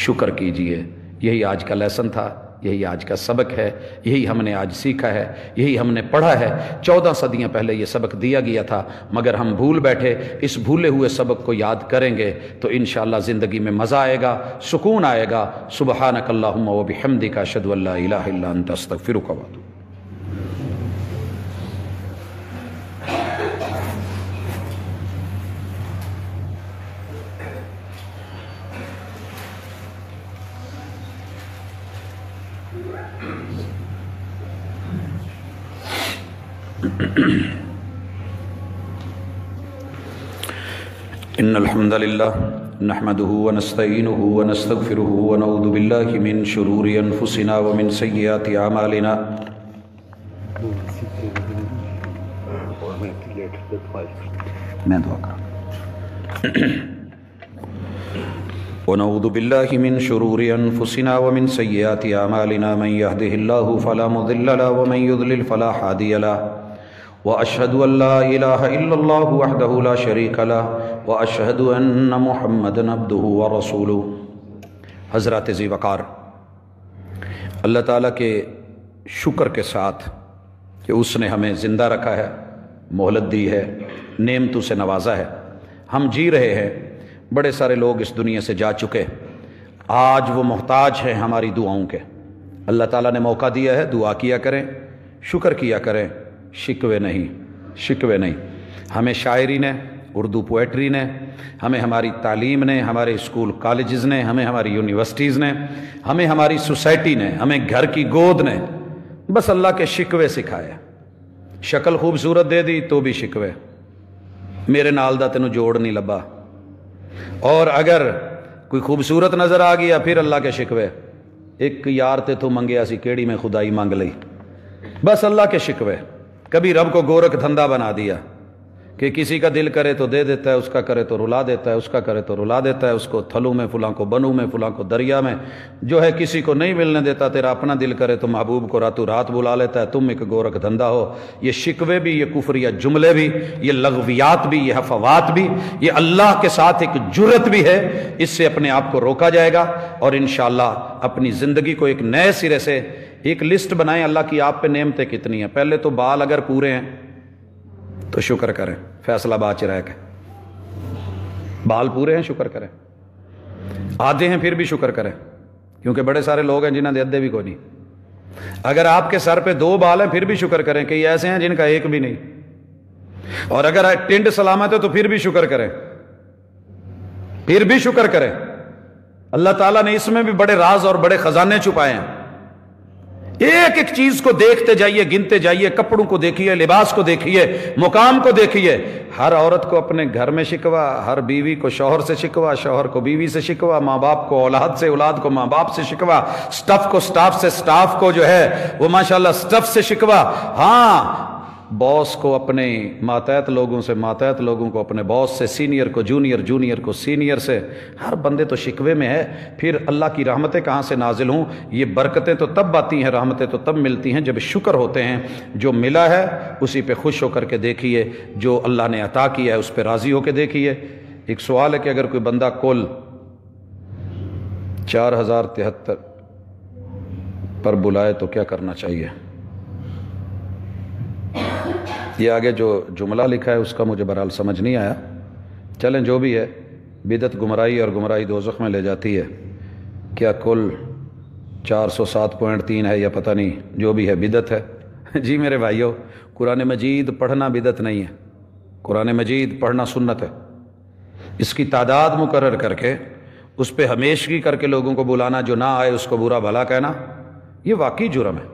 A: شکر کیجئے۔ یہی آج کا لیسن تھا، یہی آج کا سبق ہے، یہی ہم نے آج سیکھا ہے، یہی ہم نے پڑھا ہے۔ 14 صدیاں پہلے یہ سبق دیا گیا تھا، مگر ہم بھول بیٹھے۔ اس بھولے ہوئے سبق کو یاد کریں گے تو انشاءاللہ زندگی میں مزہ آئے گا، سکون آئے گا۔ سبحانک اللہم و بحمدک، اشہد ان لا الہ الا انت، استغفرک و اتوب۔ ان الحمد للہ نحمده ونستعینه ونستغفره ونعوذ باللہ من شرور انفسنا ومن سیئات اعمالنا۔ میں دعا کروں۔ ونعوذ باللہ من شرور انفسنا ومن سیئات اعمالنا، من يهده اللہ فلا مضل له ومن يضلل فلا هادی له، وأشهد أن لا إله إلا الله وحده لا شريك له، وأشهد أن محمدًا عبده ورسوله۔ حضرات ذی وقار، اللہ تعالیٰ کے شکر کے ساتھ کہ اس نے ہمیں زندہ رکھا ہے، مہلت دی ہے، نعمتوں سے نوازا ہے، ہم جی رہے ہیں۔ بڑے سارے لوگ اس دنیا سے جا چکے، آج وہ محتاج ہیں ہماری دعاؤں کے۔ اللہ تعالیٰ نے موقع دیا ہے، دعا کیا کریں، شکر کیا کریں، شکوے نہیں، شکوے نہیں۔ ہمیں شاعری نے، اردو پوئٹری نے، ہمیں ہماری تعلیم نے، ہمارے اسکول کالجز نے، ہمیں ہماری یونیورسٹیز نے، ہمیں ہماری سوسائٹی نے، ہمیں گھر کی گود نے بس اللہ کے شکوے سکھائے۔ شکل خوبصورت دے دی تو بھی شکوے، میرے نال دا تینوں جوڑ نہیں لبا، اور اگر کوئی خوبصورت نظر آ گیا پھر اللہ کے شکوے، ایک یار تے تو منگیا سی کیڑی میں خدائی مانگ لئی، بس اللہ کے شکوے۔ کبھی رب کو گورکھ دھندا بنا دیا کہ کسی کا دل کرے تو دے دیتا ہے، اس کا کرے تو رلا دیتا ہے، اس کا کرے تو رلا دیتا ہے، اس کو تھلوں میں، فلاں کو بنو میں، فلاں کو دریا میں، جو ہے کسی کو نہیں ملنے دیتا۔ تیرا اپنا دل کرے تو محبوب کو راتوں رات بلا لیتا ہے، تم ایک گورکھ دھندا ہو۔ یہ شکوے بھی، یہ کفریہ جملے بھی، یہ لغویات بھی، یہ حفوات بھی، یہ اللہ کے ساتھ ایک جرت بھی ہے۔ اس سے اپنے آپ کو روکا جائے گا، اور انشاءاللہ اپنی زندگی کو ایک نئے سرے سے ایک لسٹ بنائیں، اللہ کی آپ پہ نعمتیں کتنی ہیں۔ پہلے تو بال اگر پورے ہیں تو شکر کریں، فیصلہ باد رہ کے، بال پورے ہیں شکر کریں، آدھے ہیں پھر بھی شکر کریں، کیونکہ بڑے سارے لوگ ہیں جنہاں دے ادھے بھی کوئی نہیں۔ اگر آپ کے سر پہ 2 بال ہیں پھر بھی شکر کریں کہ یہ ایسے ہیں جن کا ایک بھی نہیں، اور اگر ٹنڈ سلامت ہے تو پھر بھی شکر کریں، پھر بھی شکر کریں۔ اللہ تعالیٰ نے اس میں بھی بڑے راز اور بڑے خزانے چھپائے ہیں۔ ایک ایک چیز کو دیکھتے جائیے، گنتے جائیے، کپڑوں کو دیکھیے، لباس کو دیکھیے، مقام کو دیکھیے۔ ہر عورت کو اپنے گھر میں شکوہ، ہر بیوی کو شوہر سے شکوہ، شوہر کو بیوی سے شکوہ، ماں باپ کو اولاد سے، اولاد کو ماں باپ سے شکوہ، سٹاف کو سٹاف سے، سٹاف کو جو ہے وہ ماشاءاللہ سٹاف سے شکوہ، ہاں باس کو اپنے ماتحت لوگوں سے، ماتحت لوگوں کو اپنے باس سے، سینئر کو جونیئر، جونیئر کو سینئر سے، ہر بندے تو شکوے میں ہے۔ پھر اللہ کی رحمتیں کہاں سے نازل ہوں؟ یہ برکتیں تو تب آتی ہیں، رحمتیں تو تب ملتی ہیں جب شکر ہوتے ہیں۔ جو ملا ہے اسی پہ خوش ہو کر کے دیکھیے، جو اللہ نے عطا کیا ہے اس پہ راضی ہو کے دیکھیے۔ ایک سوال ہے کہ اگر کوئی بندہ کل 4073 پر بلائے تو کیا کرنا چاہیے؟ یہ آگے جو جملہ لکھا ہے اس کا مجھے بہرحال سمجھ نہیں آیا، چلیں جو بھی ہے، بدعت گمراہی اور گمراہی دوزخ میں لے جاتی ہے۔ کیا کل 407.3 ہے یا پتہ نہیں، جو بھی ہے بدعت ہے؟ جی میرے بھائیو، قرآن مجید پڑھنا بدعت نہیں ہے، قرآن مجید پڑھنا سنت ہے۔ اس کی تعداد مقرر کر کے اس پہ ہمیشگی کر کے لوگوں کو بلانا، جو نہ آئے اس کو برا بھلا کہنا، یہ واقعی جرم ہے۔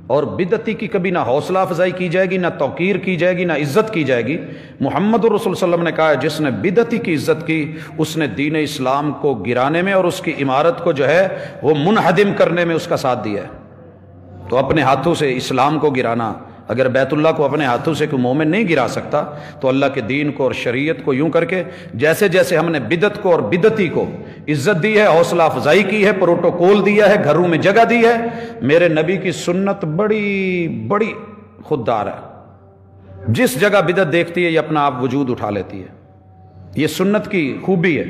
A: اور بدعتی کی کبھی نہ حوصلہ افزائی کی جائے گی، نہ توقیر کی جائے گی، نہ عزت کی جائے گی۔ محمد الرسول صلی اللہ علیہ وسلم نے کہا ہے جس نے بدعتی کی عزت کی اس نے دین اسلام کو گرانے میں اور اس کی عمارت کو جو ہے وہ منہدم کرنے میں اس کا ساتھ دیا ہے۔ تو اپنے ہاتھوں سے اسلام کو گرانا، اگر بیت اللہ کو اپنے ہاتھوں سے کوئی مومن نہیں گرا سکتا تو اللہ کے دین کو اور شریعت کو یوں کر کے جیسے جیسے ہم نے بدعت کو اور بدعتی کو عزت دی ہے، حوصلہ افزائی کی ہے، پروٹوکول دیا ہے، گھروں میں جگہ دی ہے، میرے نبی کی سنت بڑی بڑی خوددار ہے۔ جس جگہ بدعت دیکھتی ہے یہ اپنا آپ وجود اٹھا لیتی ہے، یہ سنت کی خوبی ہے،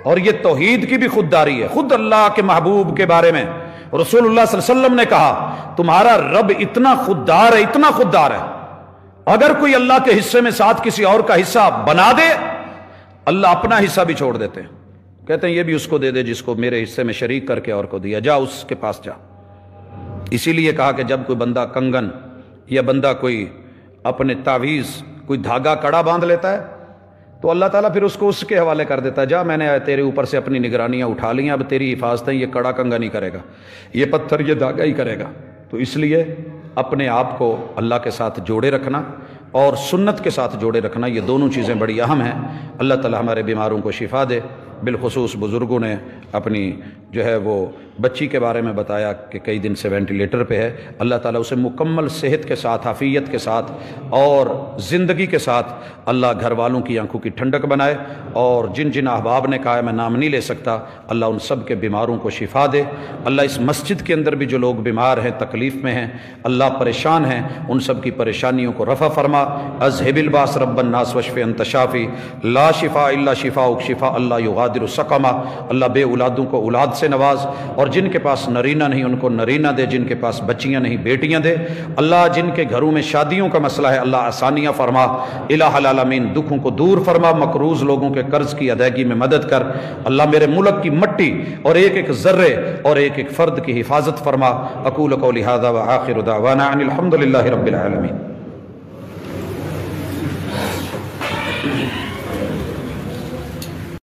A: اور یہ توحید کی بھی خودداری ہے۔ خود اللہ کے محبوب کے بارے میں رسول اللہ صلی اللہ علیہ وسلم نے کہا تمہارا رب اتنا خوددار ہے، اتنا خوددار ہے، اگر کوئی اللہ کے حصے میں ساتھ کسی اور کا حصہ بنا دے اللہ اپنا حصہ بھی چھوڑ دیتے ہیں، کہتے ہیں یہ بھی اس کو دے دے جس کو میرے حصے میں شریک کر کے اور کو دیا، جا اس کے پاس جا۔ اسی لیے کہا کہ جب کوئی بندہ کنگن یا بندہ کوئی اپنے تعویذ کوئی دھاگا کڑا باندھ لیتا ہے تو اللہ تعالیٰ پھر اس کو اس کے حوالے کر دیتا ہے، جا میں نے تیرے اوپر سے اپنی نگرانیاں اٹھا لیں، اب تیری حفاظت ہے، یہ کڑا کنگا نہیں کرے گا، یہ پتھر یہ دھاگا ہی کرے گا۔ تو اس لیے اپنے آپ کو اللہ کے ساتھ جوڑے رکھنا اور سنت کے ساتھ جوڑے رکھنا، یہ دونوں چیزیں بڑی اہم ہیں۔ اللہ تعالیٰ ہمارے بیماروں کو شفا دے۔ بالخصوص بزرگوں نے اپنی جو ہے وہ بچی کے بارے میں بتایا کہ کئی دن سے وینٹیلیٹر پہ ہے، اللہ تعالیٰ اسے مکمل صحت کے ساتھ، عافیت کے ساتھ اور زندگی کے ساتھ اللہ گھر والوں کی آنکھوں کی ٹھنڈک بنائے، اور جن جن احباب نے کہا ہے میں نام نہیں لے سکتا، اللہ ان سب کے بیماروں کو شفا دے۔ اللہ اس مسجد کے اندر بھی جو لوگ بیمار ہیں، تکلیف میں ہیں، اللہ پریشان ہیں، ان سب کی پریشانیوں کو رفع فرما۔ اذھب الباس رب الناس واشف انت شافی لا شفاء الا شفاؤک شفاء اللہ یغادر سقما۔ اللہ بے اولادوں کو اولاد سے نواز، اور جن کے پاس نرینہ نہیں ان کو نرینہ دے، جن کے پاس بچیاں نہیں بیٹیاں دے۔ اللہ جن کے گھروں میں شادیوں کا مسئلہ ہے اللہ آسانیاں فرما۔ الہ العالمین دکھوں کو دور فرما، مقروض لوگوں کے قرض کی ادائیگی میں مدد کر۔ اللہ میرے ملک کی مٹی اور ایک ایک ذرے اور ایک ایک فرد کی حفاظت فرما۔ اقول قولی ھذا وآخر دعوانا ان الحمد للہ رب العالمین۔